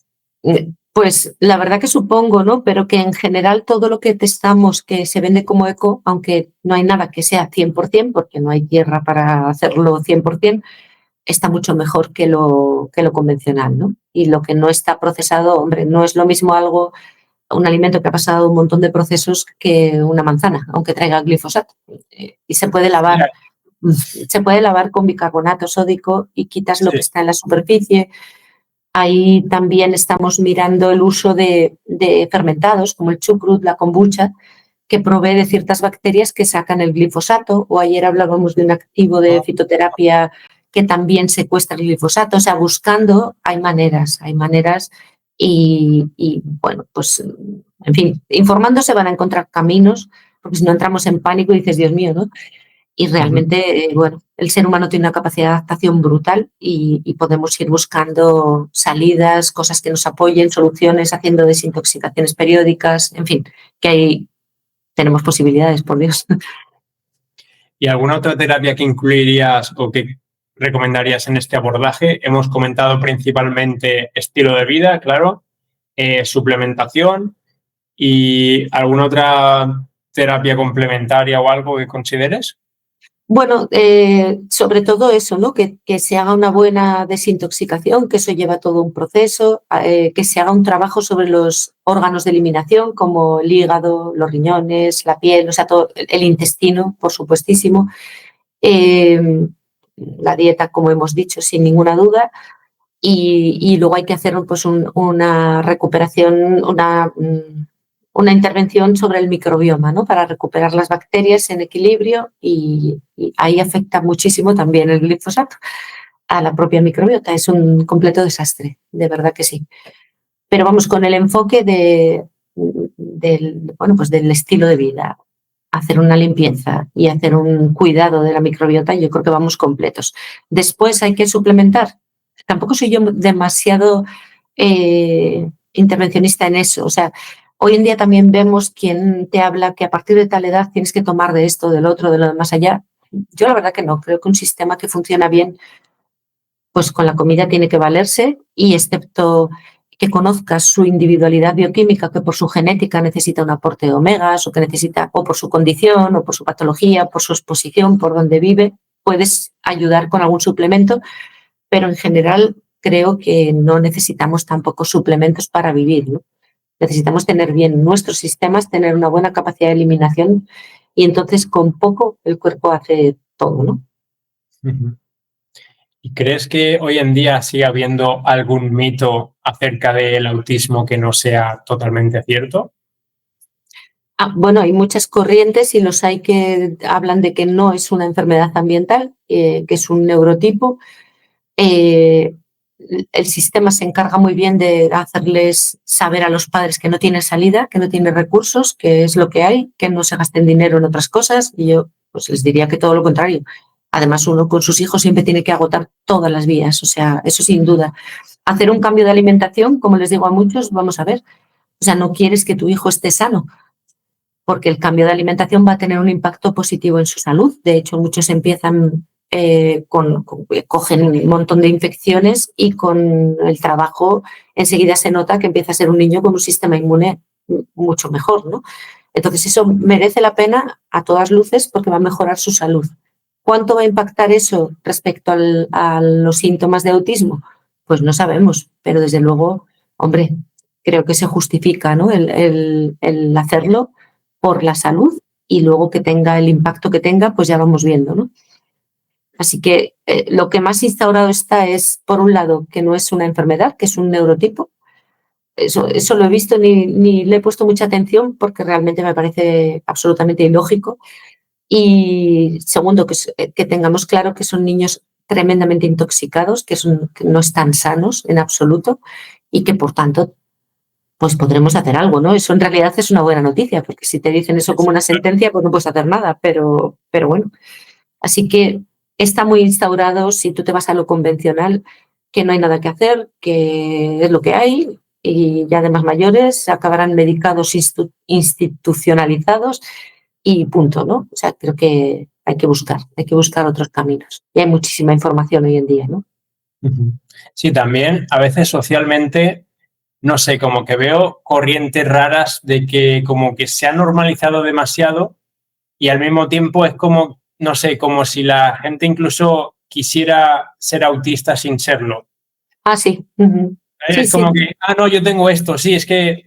Pues la verdad que supongo, ¿no? Pero que en general todo lo que testamos que se vende como eco, aunque no hay nada que sea 100%, porque no hay tierra para hacerlo 100%, está mucho mejor que lo convencional, ¿no? Y lo que no está procesado, hombre, no es lo mismo un alimento que ha pasado un montón de procesos que una manzana, aunque traiga glifosato. Y se puede lavar. Se puede lavar con bicarbonato sódico y quitas lo que está en la superficie. Ahí también estamos mirando el uso de fermentados, como el chucrut, la kombucha, que provee de ciertas bacterias que sacan el glifosato. O ayer hablábamos de un activo de fitoterapia que también secuestra el glifosato. O sea, buscando, hay maneras y bueno, pues, en fin, informándose van a encontrar caminos, porque si no entramos en pánico y dices, Dios mío, ¿no? Y realmente, bueno, el ser humano tiene una capacidad de adaptación brutal y podemos ir buscando salidas, cosas que nos apoyen, soluciones, haciendo desintoxicaciones periódicas, en fin, que ahí tenemos posibilidades, por Dios. ¿Y alguna otra terapia que incluirías o que recomendarías en este abordaje? Hemos comentado principalmente estilo de vida, claro, suplementación y alguna otra terapia complementaria o algo que consideres. Bueno, sobre todo eso, ¿no? Que se haga una buena desintoxicación, que eso lleva todo un proceso, que se haga un trabajo sobre los órganos de eliminación, como el hígado, los riñones, la piel, o sea, todo el intestino, por supuestísimo. La dieta, como hemos dicho, sin ninguna duda. Y luego hay que hacer pues, una recuperación, una intervención sobre el microbioma, ¿no? Para recuperar las bacterias en equilibrio y ahí afecta muchísimo también el glifosato a la propia microbiota. Es un completo desastre, de verdad que sí. Pero vamos, con el enfoque del estilo de vida, hacer una limpieza y hacer un cuidado de la microbiota, yo creo que vamos completos. Después hay que suplementar. Tampoco soy yo demasiado intervencionista en eso. O sea, hoy en día también vemos quien te habla que a partir de tal edad tienes que tomar de esto, del otro, de lo de más allá. Yo la verdad que no. Creo que un sistema que funciona bien, pues con la comida tiene que valerse y excepto que conozcas su individualidad bioquímica, que por su genética necesita un aporte de omegas o que necesita, o por su condición, o por su patología, por su exposición, por donde vive, puedes ayudar con algún suplemento, pero en general creo que no necesitamos tampoco suplementos para vivir, ¿no? Necesitamos tener bien nuestros sistemas, tener una buena capacidad de eliminación y entonces con poco el cuerpo hace todo, ¿no? ¿Y crees que hoy en día sigue habiendo algún mito acerca del autismo que no sea totalmente cierto? Bueno, hay muchas corrientes y los hay que hablan de que no es una enfermedad ambiental, que es un neurotipo. El sistema se encarga muy bien de hacerles saber a los padres que no tiene salida, que no tiene recursos, que es lo que hay, que no se gasten dinero en otras cosas. Y yo pues les diría que todo lo contrario. Además, uno con sus hijos siempre tiene que agotar todas las vías, o sea, eso sin duda. Hacer un cambio de alimentación, como les digo a muchos, vamos a ver, o sea, no quieres que tu hijo esté sano, porque el cambio de alimentación va a tener un impacto positivo en su salud. De hecho, muchos empiezan cogen un montón de infecciones y con el trabajo enseguida se nota que empieza a ser un niño con un sistema inmune mucho mejor, ¿no? Entonces eso merece la pena a todas luces porque va a mejorar su salud. ¿Cuánto va a impactar eso respecto a los síntomas de autismo? Pues no sabemos, pero desde luego, hombre, creo que se justifica, ¿no? el hacerlo por la salud y luego que tenga el impacto que tenga, pues ya vamos viendo, ¿no? Así que lo que más instaurado está es, por un lado, que no es una enfermedad, que es un neurotipo. Eso lo he visto, ni le he puesto mucha atención porque realmente me parece absolutamente ilógico. Y segundo, que tengamos claro que son niños tremendamente intoxicados, que no están sanos en absoluto y que, por tanto, pues podremos hacer algo, ¿no? Eso en realidad es una buena noticia, porque si te dicen eso como una sentencia, pues no puedes hacer nada, pero bueno. Así que está muy instaurado, si tú te vas a lo convencional, que no hay nada que hacer, que es lo que hay, y ya de más mayores acabarán medicados institucionalizados y punto, ¿no? O sea, creo que hay que buscar otros caminos. Y hay muchísima información hoy en día, ¿no? Sí, también a veces socialmente, no sé, como que veo corrientes raras de que como que se ha normalizado demasiado y al mismo tiempo es como, no sé, como si la gente incluso quisiera ser autista sin serlo. Ah, sí. Sí, Es como que, no, yo tengo esto, sí, es que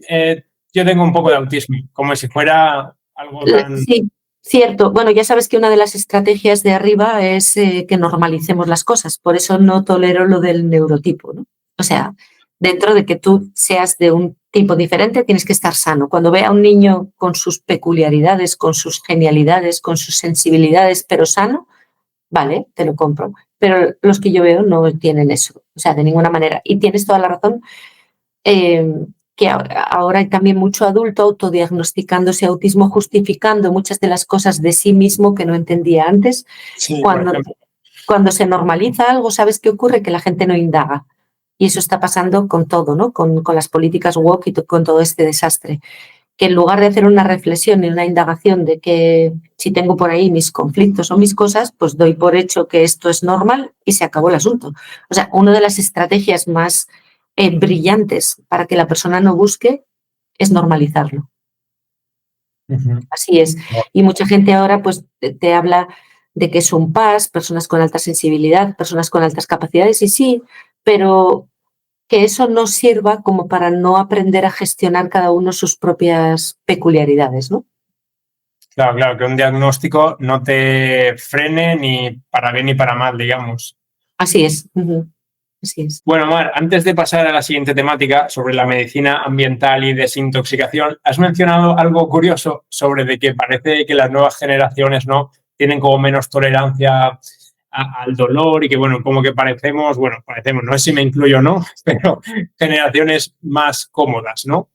yo tengo un poco de autismo, como si fuera algo tan... Sí, cierto. Bueno, ya sabes que una de las estrategias de arriba es que normalicemos las cosas. Por eso no tolero lo del neurotipo, ¿no? O sea, dentro de que tú seas de un tipo diferente, tienes que estar sano. Cuando ve a un niño con sus peculiaridades, con sus genialidades, con sus sensibilidades, pero sano, vale, te lo compro. Pero los que yo veo no tienen eso, o sea, de ninguna manera. Y tienes toda la razón, que ahora hay también mucho adulto autodiagnosticándose autismo, justificando muchas de las cosas de sí mismo que no entendía antes. Sí, Cuando se normaliza algo, ¿sabes qué ocurre? Que la gente no indaga. Y eso está pasando con todo, ¿no? Con las políticas woke y con todo este desastre. Que en lugar de hacer una reflexión y una indagación de que si tengo por ahí mis conflictos o mis cosas, pues doy por hecho que esto es normal y se acabó el asunto. O sea, una de las estrategias más brillantes para que la persona no busque es normalizarlo. Así es. Y mucha gente ahora pues te habla de que es un PAS, personas con alta sensibilidad, personas con altas capacidades, y sí, pero que eso no sirva como para no aprender a gestionar cada uno sus propias peculiaridades, ¿no? Claro, que un diagnóstico no te frene ni para bien ni para mal, digamos. Así es. Así es. Bueno, Mar, antes de pasar a la siguiente temática sobre la medicina ambiental y desintoxicación, has mencionado algo curioso sobre de que parece que las nuevas generaciones no tienen como menos tolerancia al dolor y que, bueno, como que parecemos, no sé si me incluyo o no, pero generaciones más cómodas, ¿no?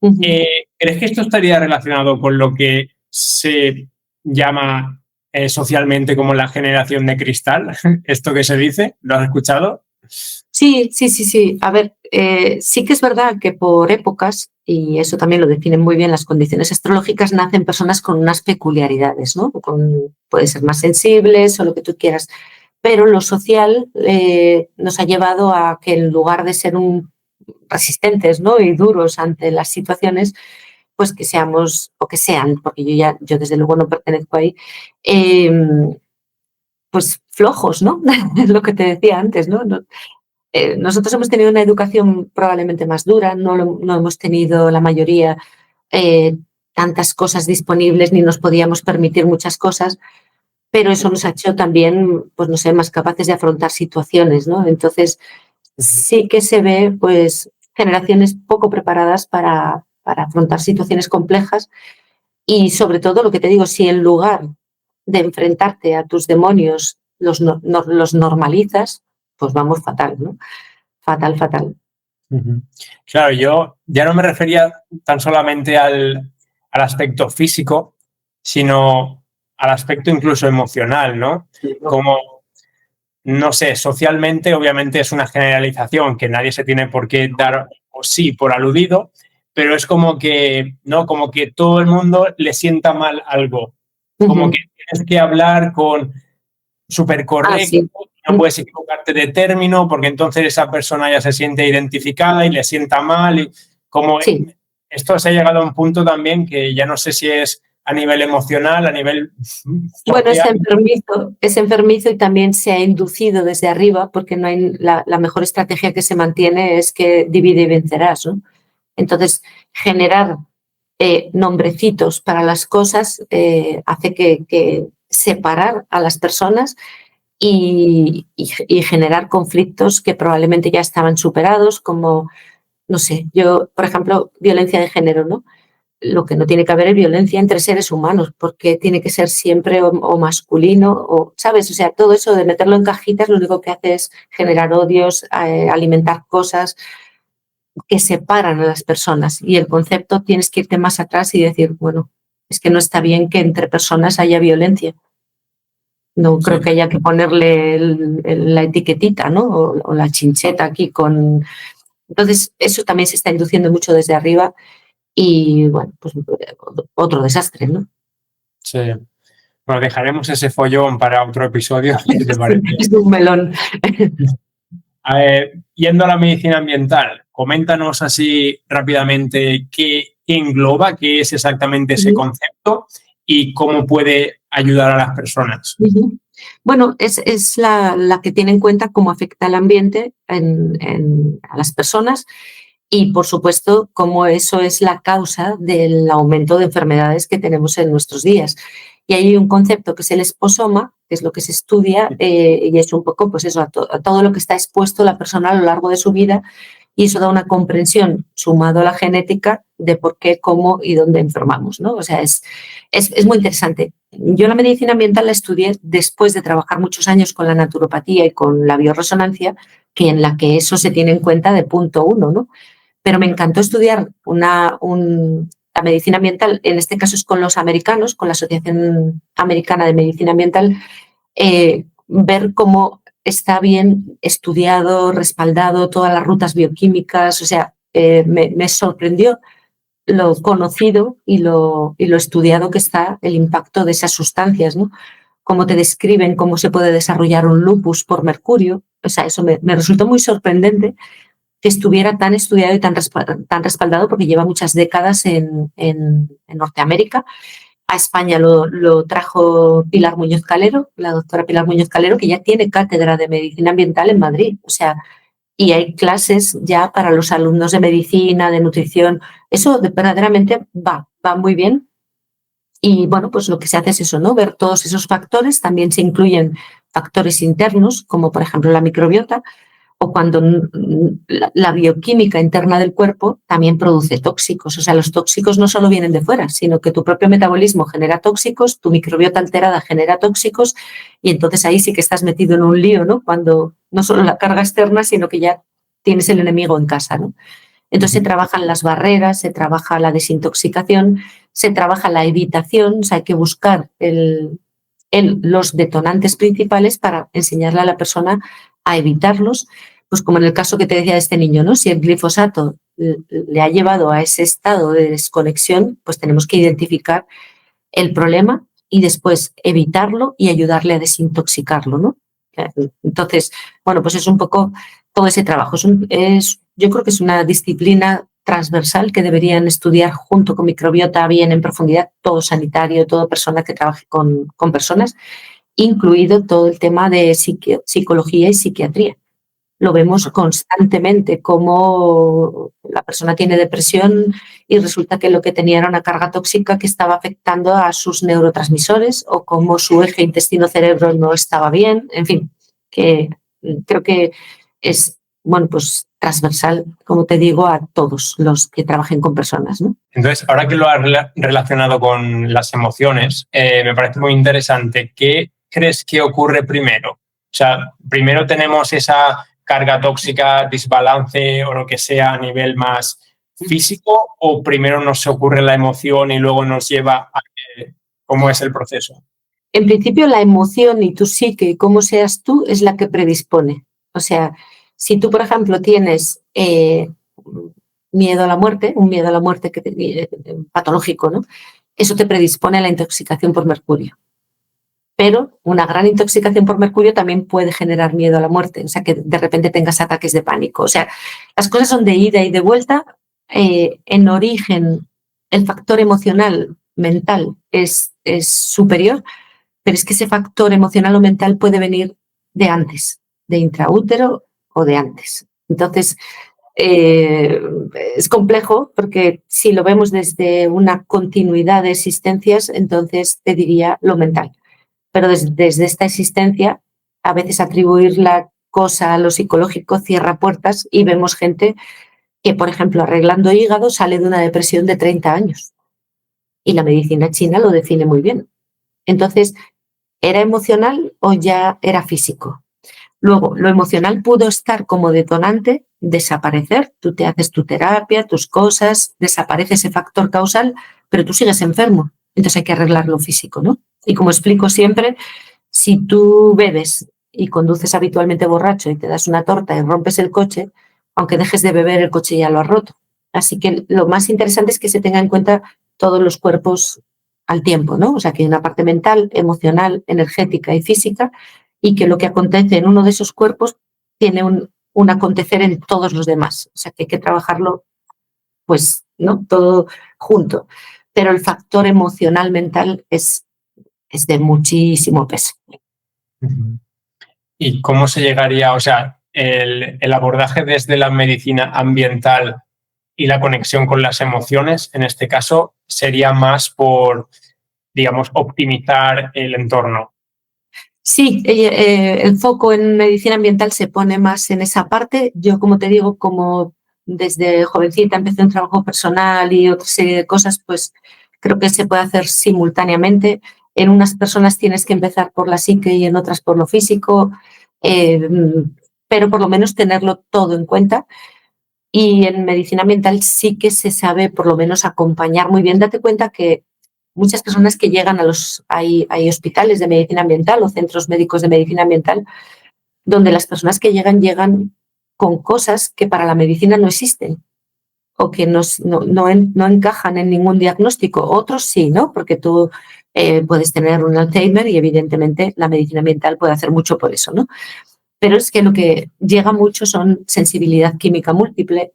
¿Crees que esto estaría relacionado con lo que se llama socialmente como la generación de cristal? ¿Esto que se dice? ¿Lo has escuchado? Sí. A ver, sí que es verdad que por épocas, y eso también lo definen muy bien las condiciones astrológicas, nacen personas con unas peculiaridades, ¿no? Pueden ser más sensibles o lo que tú quieras, pero lo social nos ha llevado a que en lugar de ser resistentes, ¿no? Y duros ante las situaciones, pues que seamos, o que sean, porque yo desde luego no pertenezco ahí, pues flojos, ¿no? Es lo que te decía antes, ¿no? Nosotros hemos tenido una educación probablemente más dura, no hemos tenido la mayoría tantas cosas disponibles ni nos podíamos permitir muchas cosas, pero eso nos ha hecho también, pues no sé, más capaces de afrontar situaciones, ¿no? Entonces sí que se ve, pues, generaciones poco preparadas para afrontar situaciones complejas y sobre todo lo que te digo, si en lugar de enfrentarte a tus demonios los normalizas, pues vamos fatal, ¿no? Fatal. Claro, yo ya no me refería tan solamente al aspecto físico, sino al aspecto incluso emocional, ¿no? Como, no sé, socialmente obviamente es una generalización que nadie se tiene por qué dar o sí por aludido, pero es como que, ¿no? Como que todo el mundo le sienta mal algo. Como que tienes que hablar con súper correcto, sí. no puedes equivocarte de término porque entonces esa persona ya se siente identificada y le sienta mal. Y como Sí. esto se ha llegado a un punto también que ya no sé si es a nivel emocional, a nivel Bueno, social. es enfermizo y también se ha inducido desde arriba, porque no hay la mejor estrategia que se mantiene es que divide y vencerás, ¿no? Entonces, generar nombrecitos para las cosas hace que separar a las personas y generar conflictos que probablemente ya estaban superados, como, no sé, yo, por ejemplo, violencia de género, ¿no? Lo que no tiene que haber es violencia entre seres humanos, porque tiene que ser siempre o masculino, o, ¿sabes? O sea, todo eso de meterlo en cajitas lo único que hace es generar odios, alimentar cosas que separan a las personas. Y el concepto tienes que irte más atrás y decir, bueno, es que no está bien que entre personas haya violencia. No creo que haya que ponerle la etiquetita, ¿no? O la chincheta aquí con... Entonces, eso también se está induciendo mucho desde arriba y, bueno, pues otro desastre, ¿no? Sí. Bueno, dejaremos ese follón para otro episodio, ¿qué te parece? Es un melón. Yendo a la medicina ambiental, coméntanos así rápidamente qué engloba, qué es exactamente ese concepto y cómo puede ayudar a las personas. Bueno, es la que tiene en cuenta cómo afecta el ambiente a las personas y, por supuesto, cómo eso es la causa del aumento de enfermedades que tenemos en nuestros días. Y hay un concepto que es el exposoma, que es lo que se estudia, y es un poco pues eso, a todo lo que está expuesto la persona a lo largo de su vida, y eso da una comprensión, sumado a la genética, de por qué, cómo y dónde enfermamos, ¿no? O sea, es muy interesante. Yo la medicina ambiental la estudié después de trabajar muchos años con la naturopatía y con la bioresonancia, que en la que eso se tiene en cuenta de punto uno, ¿no? Pero me encantó estudiar la medicina ambiental, en este caso es con los americanos, con la Asociación Americana de Medicina Ambiental, ver cómo está bien estudiado, respaldado, todas las rutas bioquímicas, o sea, me sorprendió lo conocido y lo estudiado que está el impacto de esas sustancias, ¿no? Cómo te describen cómo se puede desarrollar un lupus por mercurio, o sea, eso me resultó muy sorprendente que estuviera tan estudiado y tan respaldado, porque lleva muchas décadas en Norteamérica. A España lo trajo Pilar Muñoz Calero, la doctora Pilar Muñoz Calero, que ya tiene cátedra de medicina ambiental en Madrid. O sea, y hay clases ya para los alumnos de medicina, de nutrición. Eso verdaderamente va muy bien. Y bueno, pues lo que se hace es eso, ¿no? Ver todos esos factores. También se incluyen factores internos, como por ejemplo la microbiota, o cuando la bioquímica interna del cuerpo también produce tóxicos. O sea, los tóxicos no solo vienen de fuera, sino que tu propio metabolismo genera tóxicos, tu microbiota alterada genera tóxicos, y entonces ahí sí que estás metido en un lío, ¿no? Cuando no solo la carga externa, sino que ya tienes el enemigo en casa, ¿no? Entonces se trabajan las barreras, se trabaja la desintoxicación, se trabaja la evitación, o sea, hay que buscar los detonantes principales para enseñarle a la persona a evitarlos, pues como en el caso que te decía de este niño, ¿no? Si el glifosato le ha llevado a ese estado de desconexión, pues tenemos que identificar el problema y después evitarlo y ayudarle a desintoxicarlo, ¿no? Entonces, bueno, pues es un poco todo ese trabajo. Yo creo que es una disciplina transversal que deberían estudiar junto con microbiota bien en profundidad, todo sanitario, toda persona que trabaje con personas, incluido todo el tema de psicología y psiquiatría. Lo vemos constantemente, como la persona tiene depresión y resulta que lo que tenía era una carga tóxica que estaba afectando a sus neurotransmisores, o como su eje intestino-cerebro no estaba bien. En fin, que creo que es, bueno, pues transversal, como te digo, a todos los que trabajen con personas, ¿no? Entonces, ahora que lo has relacionado con las emociones, me parece muy interesante. ¿Qué crees que ocurre primero? O sea, primero tenemos esa carga tóxica, desbalance o lo que sea a nivel más físico, o primero nos ocurre la emoción y luego nos lleva a cómo es el proceso. En principio, la emoción y tu psique y cómo seas tú es la que predispone. O sea, si tú, por ejemplo, tienes miedo a la muerte, un miedo a la muerte patológico, ¿no? Eso te predispone a la intoxicación por mercurio. Pero una gran intoxicación por mercurio también puede generar miedo a la muerte, o sea, que de repente tengas ataques de pánico. O sea, las cosas son de ida y de vuelta. En origen, el factor emocional mental es superior, pero es que ese factor emocional o mental puede venir de antes, de intraútero o de antes. Entonces, es complejo porque si lo vemos desde una continuidad de existencias, entonces te diría lo mental. Pero desde esta existencia, a veces atribuir la cosa a lo psicológico cierra puertas y vemos gente que, por ejemplo, arreglando hígado sale de una depresión de 30 años. Y la medicina china lo define muy bien. Entonces, ¿era emocional o ya era físico? Luego, lo emocional pudo estar como detonante, desaparecer. Tú te haces tu terapia, tus cosas, desaparece ese factor causal, pero tú sigues enfermo. Entonces hay que arreglar lo físico, ¿no? Y como explico siempre, si tú bebes y conduces habitualmente borracho y te das una torta y rompes el coche, aunque dejes de beber, el coche ya lo has roto. Así que lo más interesante es que se tenga en cuenta todos los cuerpos al tiempo, ¿no? O sea, que hay una parte mental, emocional, energética y física, y que lo que acontece en uno de esos cuerpos tiene un acontecer en todos los demás. O sea, que hay que trabajarlo, pues, ¿no? Todo junto. Pero el factor emocional mental es de muchísimo peso. ¿Y cómo se llegaría, o sea, el abordaje desde la medicina ambiental y la conexión con las emociones, en este caso, sería más por, digamos, optimizar el entorno? Sí, el foco en medicina ambiental se pone más en esa parte. Yo, como te digo, como desde jovencita empecé un trabajo personal y otra serie de cosas, pues creo que se puede hacer simultáneamente. En unas personas tienes que empezar por la psique y en otras por lo físico, pero por lo menos tenerlo todo en cuenta. Y en medicina ambiental sí que se sabe por lo menos acompañar muy bien. Date cuenta que muchas personas que llegan hay hospitales de medicina ambiental o centros médicos de medicina ambiental donde las personas que llegan con cosas que para la medicina no existen o que no encajan en ningún diagnóstico. Otros sí, ¿no? Porque tú puedes tener un Alzheimer y evidentemente la medicina ambiental puede hacer mucho por eso, ¿no? Pero es que lo que llega mucho son sensibilidad química múltiple,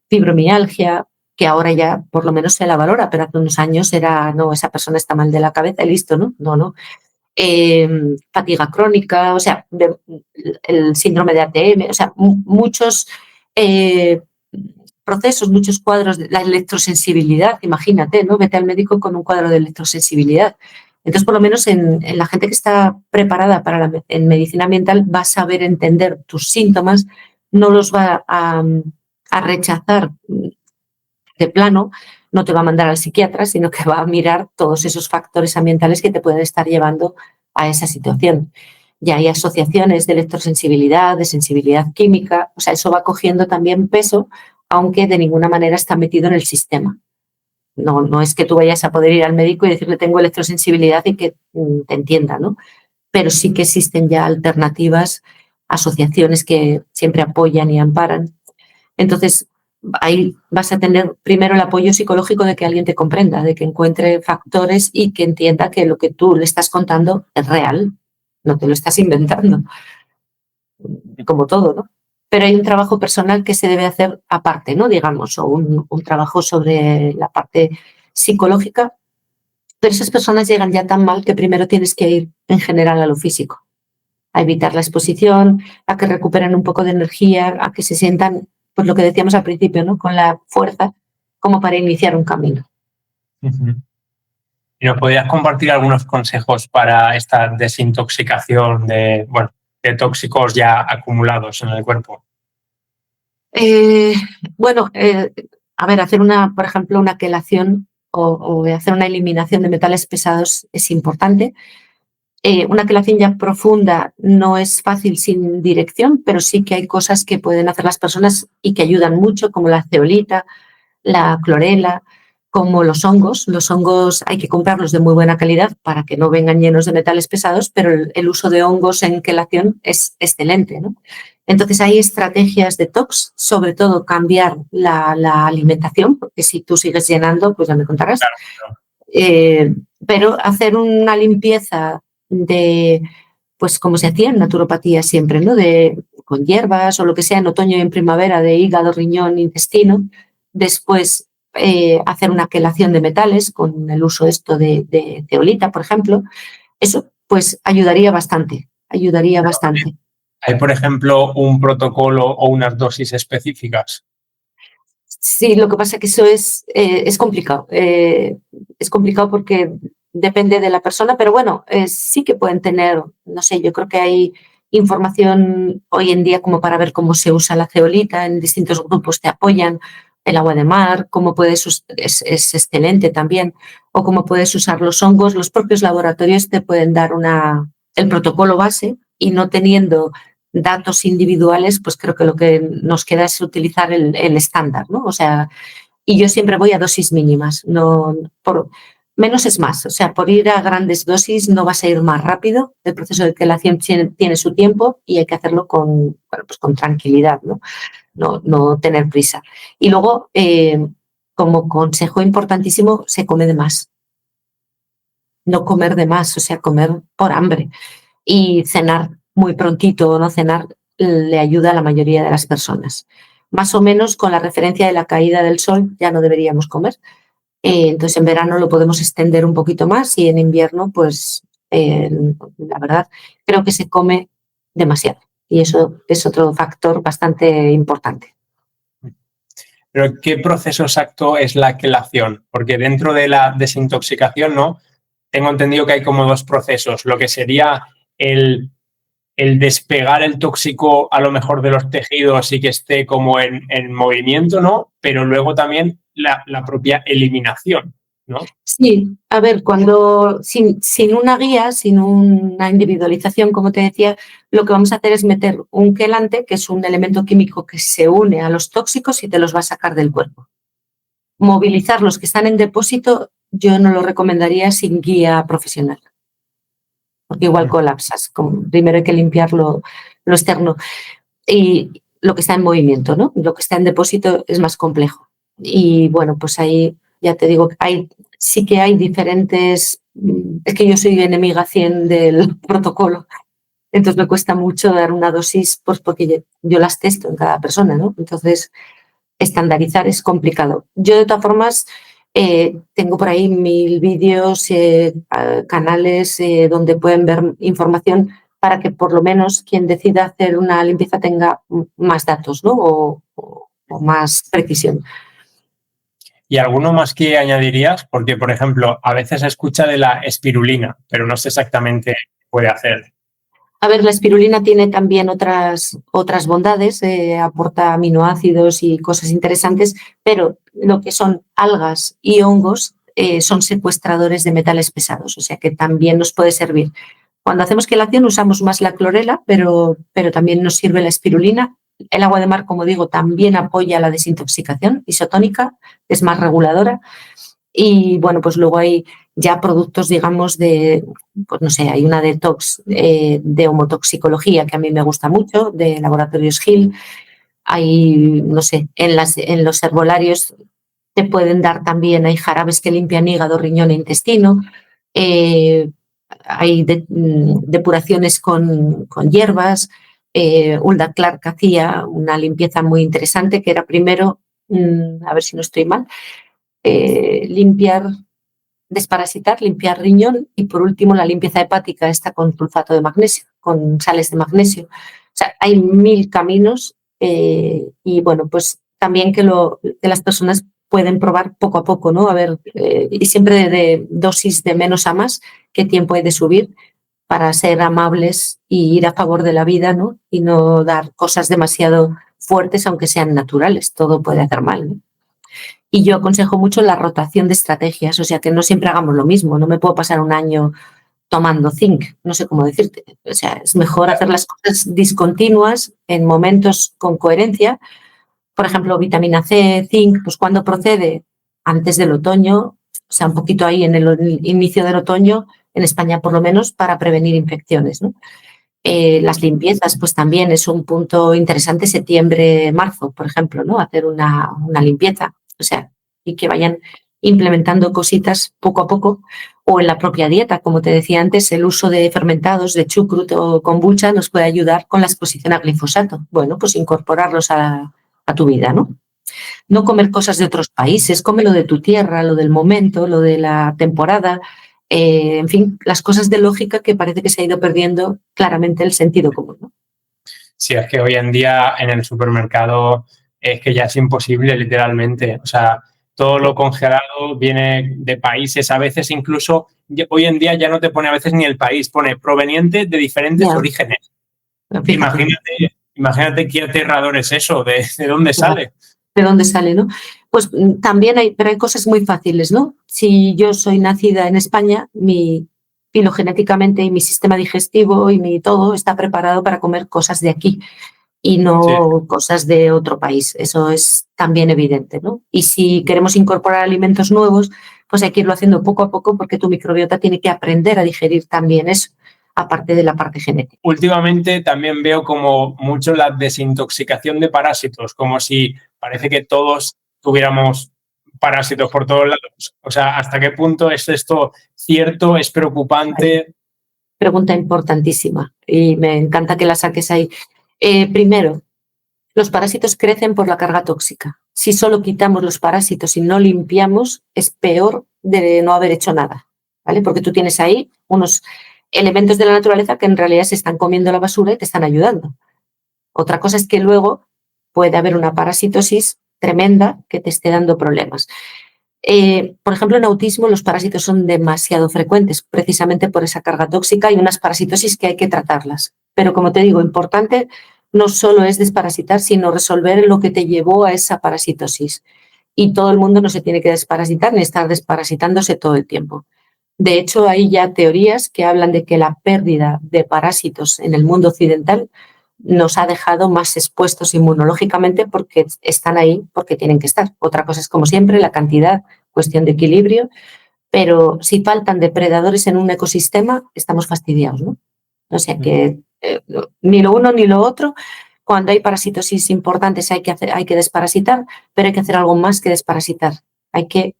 fibromialgia, que ahora ya por lo menos se la valora, pero hace unos años era, no, esa persona está mal de la cabeza y listo, ¿no? No. Fatiga crónica, o sea, el síndrome de ATM, o sea, muchos procesos, muchos cuadros de la electrosensibilidad, imagínate, ¿no? Vete al médico con un cuadro de electrosensibilidad. Entonces, por lo menos en la gente que está preparada en medicina ambiental va a saber entender tus síntomas, no los va a rechazar de plano, no te va a mandar al psiquiatra, sino que va a mirar todos esos factores ambientales que te pueden estar llevando a esa situación. Y hay asociaciones de electrosensibilidad, de sensibilidad química, o sea, eso va cogiendo también peso, aunque de ninguna manera está metido en el sistema. No es que tú vayas a poder ir al médico y decirle tengo electrosensibilidad y que te entienda, ¿no? Pero sí que existen ya alternativas, asociaciones que siempre apoyan y amparan. Entonces, ahí vas a tener primero el apoyo psicológico de que alguien te comprenda, de que encuentre factores y que entienda que lo que tú le estás contando es real, no te lo estás inventando, como todo, ¿no? Pero hay un trabajo personal que se debe hacer aparte, ¿no? Digamos, o un trabajo sobre la parte psicológica, pero esas personas llegan ya tan mal que primero tienes que ir en general a lo físico, a evitar la exposición, a que recuperen un poco de energía, a que se sientan, pues lo que decíamos al principio, ¿no? Con la fuerza como para iniciar un camino. ¿Y nos podrías compartir algunos consejos para esta desintoxicación de tóxicos ya acumulados en el cuerpo? A ver, hacer por ejemplo, una quelación o hacer una eliminación de metales pesados es importante. Una quelación ya profunda no es fácil sin dirección, pero sí que hay cosas que pueden hacer las personas y que ayudan mucho, como la zeolita, la clorela, como los hongos. Los hongos hay que comprarlos de muy buena calidad para que no vengan llenos de metales pesados, pero el uso de hongos en quelación es excelente, ¿no? Entonces hay estrategias detox, sobre todo cambiar la alimentación, porque si tú sigues llenando, pues ya me contarás. Claro. Pero hacer una limpieza pues como se hacía en naturopatía siempre, ¿no? Con hierbas o lo que sea en otoño y en primavera, de hígado, riñón, intestino. Después hacer una quelación de metales con el uso de zeolita, por ejemplo. Eso pues ayudaría bastante. ¿Hay, por ejemplo, un protocolo o unas dosis específicas? Sí, lo que pasa es que eso es complicado. Es complicado porque depende de la persona, pero bueno, sí que pueden tener, no sé, yo creo que hay información hoy en día como para ver cómo se usa la zeolita, en distintos grupos te apoyan, el agua de mar, cómo puedes, es excelente también, o cómo puedes usar los hongos. Los propios laboratorios te pueden dar el protocolo base y no teniendo datos individuales, pues creo que lo que nos queda es utilizar el estándar, ¿no? O sea, y yo siempre voy a dosis mínimas, no menos es más, o sea, por ir a grandes dosis no vas a ir más rápido, el proceso de quelación tiene su tiempo y hay que hacerlo con tranquilidad, ¿no? No tener prisa. Y luego, como consejo importantísimo, se come de más. No comer de más, o sea, comer por hambre. Y cenar muy prontito o no cenar le ayuda a la mayoría de las personas. Más o menos con la referencia de la caída del sol ya no deberíamos comer. Entonces en verano lo podemos extender un poquito más y en invierno pues la verdad creo que se come demasiado y eso es otro factor bastante importante. Pero ¿qué proceso exacto es la quelación? Porque dentro de la desintoxicación, ¿no? Tengo entendido que hay como dos procesos, lo que sería el despegar el tóxico a lo mejor de los tejidos y que esté como en movimiento, ¿no? Pero luego también la propia eliminación, ¿no? Sí, a ver, cuando sin una guía, sin una individualización, como te decía, lo que vamos a hacer es meter un quelante, que es un elemento químico que se une a los tóxicos y te los va a sacar del cuerpo. Movilizar los que están en depósito, yo no lo recomendaría sin guía profesional, porque igual colapsas. Primero hay que limpiar lo externo y lo que está en movimiento, ¿no? Lo que está en depósito es más complejo. Y bueno, pues ahí ya te digo, sí que hay diferentes. Es que yo soy enemiga 100 del protocolo, entonces me cuesta mucho dar una dosis, pues porque yo las testo en cada persona, ¿no? Entonces, estandarizar es complicado. Yo, de todas formas, tengo por ahí 1000 vídeos, canales donde pueden ver información para que por lo menos quien decida hacer una limpieza tenga más datos, ¿no? O más precisión. ¿Y alguno más que añadirías? Porque, por ejemplo, a veces se escucha de la espirulina, pero no sé exactamente qué puede hacer. A ver, la espirulina tiene también otras bondades, aporta aminoácidos y cosas interesantes, pero lo que son algas y hongos son secuestradores de metales pesados, o sea que también nos puede servir. Cuando hacemos quelación usamos más la clorela, pero también nos sirve la espirulina. El agua de mar, como digo, también apoya la desintoxicación isotónica, es más reguladora. Y bueno, pues luego hay ya productos, digamos, pues no sé, hay una detox de homotoxicología que a mí me gusta mucho, de Laboratorios Hill. Hay, no sé, en los herbolarios te pueden dar también, hay jarabes que limpian hígado, riñón e intestino. Hay depuraciones con hierbas. Hulda Clark hacía una limpieza muy interesante que era primero, a ver si no estoy mal, limpiar, desparasitar, limpiar riñón y por último la limpieza hepática está con sulfato de magnesio, con sales de magnesio. O sea, hay 1000 caminos y bueno, pues también que las personas pueden probar poco a poco, ¿no? A ver, y siempre de dosis de menos a más, qué tiempo hay de subir para ser amables y ir a favor de la vida, ¿no? Y no dar cosas demasiado fuertes, aunque sean naturales. Todo puede hacer mal, ¿no? Y yo aconsejo mucho la rotación de estrategias, o sea, que no siempre hagamos lo mismo. No me puedo pasar un año tomando zinc, no sé cómo decirte. O sea, es mejor hacer las cosas discontinuas en momentos con coherencia. Por ejemplo, vitamina C, zinc, pues cuando procede antes del otoño, o sea, un poquito ahí en el inicio del otoño, en España por lo menos, para prevenir infecciones, ¿no? Las limpiezas, pues también es un punto interesante, septiembre, marzo, por ejemplo, ¿no? Hacer una limpieza, o sea, y que vayan implementando cositas poco a poco, o en la propia dieta, como te decía antes, el uso de fermentados, de chucrut o kombucha nos puede ayudar con la exposición a glifosato. Bueno, pues incorporarlos a tu vida, ¿no? no comer cosas de otros países, come lo de tu tierra, lo del momento, lo de la temporada, en fin, las cosas de lógica que parece que se ha ido perdiendo claramente el sentido común, ¿no? Sí, es que hoy en día en el supermercado es que ya es imposible, literalmente. O sea, todo lo congelado viene de países, a veces incluso, hoy en día ya no te pone a veces ni el país, pone proveniente de diferentes orígenes. Imagínate qué aterrador es eso, de dónde sale. ¿De dónde sale, no? Pues también pero hay cosas muy fáciles, ¿no? Si yo soy nacida en España, mi filogenéticamente y mi sistema digestivo y mi todo está preparado para comer cosas de aquí y no cosas de otro país. Eso es también evidente, ¿no? Y si queremos incorporar alimentos nuevos, pues hay que irlo haciendo poco a poco porque tu microbiota tiene que aprender a digerir también eso, aparte de la parte genética. Últimamente también veo como mucho la desintoxicación de parásitos, como si parece que todos tuviéramos parásitos por todos lados. O sea, ¿hasta qué punto es esto cierto? ¿Es preocupante? Pregunta importantísima y me encanta que la saques ahí. Primero, los parásitos crecen por la carga tóxica. Si solo quitamos los parásitos y no limpiamos, es peor de no haber hecho nada, ¿vale? Porque tú tienes ahí unos elementos de la naturaleza que en realidad se están comiendo la basura y te están ayudando. Otra cosa es que luego puede haber una parasitosis tremenda que te esté dando problemas. Por ejemplo, en autismo los parásitos son demasiado frecuentes, precisamente por esa carga tóxica y unas parasitosis que hay que tratarlas. Pero como te digo, importante no solo es desparasitar, sino resolver lo que te llevó a esa parasitosis. Y todo el mundo no se tiene que desparasitar ni estar desparasitándose todo el tiempo. De hecho, hay ya teorías que hablan de que la pérdida de parásitos en el mundo occidental nos ha dejado más expuestos inmunológicamente porque están ahí, porque tienen que estar. Otra cosa es, como siempre, la cantidad, cuestión de equilibrio, pero si faltan depredadores en un ecosistema, estamos fastidiados, ¿no? O sea que ni lo uno ni lo otro. Cuando hay parasitosis importantes hay que desparasitar, pero hay que hacer algo más que desparasitar. Hay que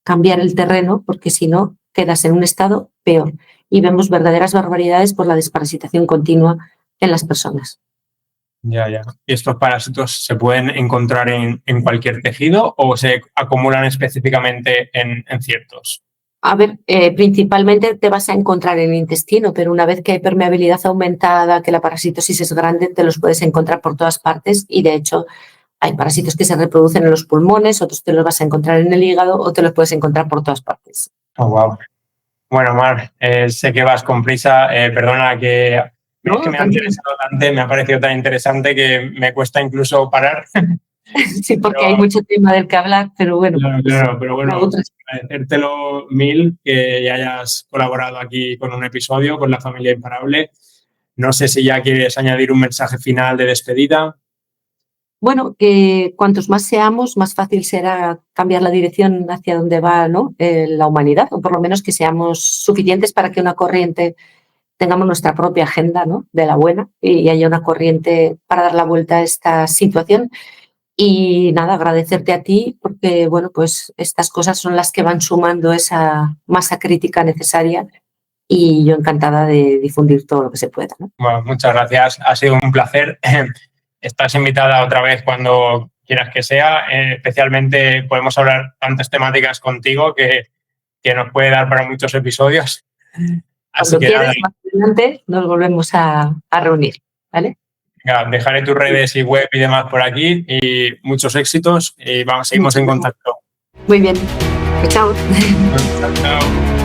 cambiar el terreno porque si no quedas en un estado peor. Y vemos verdaderas barbaridades por la desparasitación continua en las personas. Ya. ¿Y estos parásitos se pueden encontrar en cualquier tejido o se acumulan específicamente en ciertos? A ver, principalmente te vas a encontrar en el intestino, pero una vez que hay permeabilidad aumentada, que la parasitosis es grande, te los puedes encontrar por todas partes y de hecho hay parásitos que se reproducen en los pulmones, otros te los vas a encontrar en el hígado o te los puedes encontrar por todas partes. Oh, wow. Bueno, Mar, sé que vas con prisa, perdona que... No, es que me ha interesado tanto, me ha parecido tan interesante que me cuesta incluso parar. Sí, porque hay mucho tema del que hablar, pero bueno. Claro, pero bueno, agradecértelo mil que hayas colaborado aquí con un episodio, con La Familia Imparable. No sé si ya quieres añadir un mensaje final de despedida. Bueno, que cuantos más seamos, más fácil será cambiar la dirección hacia donde va, ¿no? La humanidad, o por lo menos que seamos suficientes para que una corriente tengamos nuestra propia agenda, ¿no? De la buena y haya una corriente para dar la vuelta a esta situación. Y nada, agradecerte a ti porque, bueno, pues estas cosas son las que van sumando esa masa crítica necesaria y yo encantada de difundir todo lo que se pueda, ¿no? Bueno, muchas gracias. Ha sido un placer. Estás invitada otra vez cuando quieras que sea. Especialmente podemos hablar tantas temáticas contigo que nos puede dar para muchos episodios. Así que quieres, más adelante nos volvemos a reunir, ¿vale? Venga, dejaré tus redes y web y demás por aquí y muchos éxitos y seguimos en contacto. Muy bien. Chao. Chao.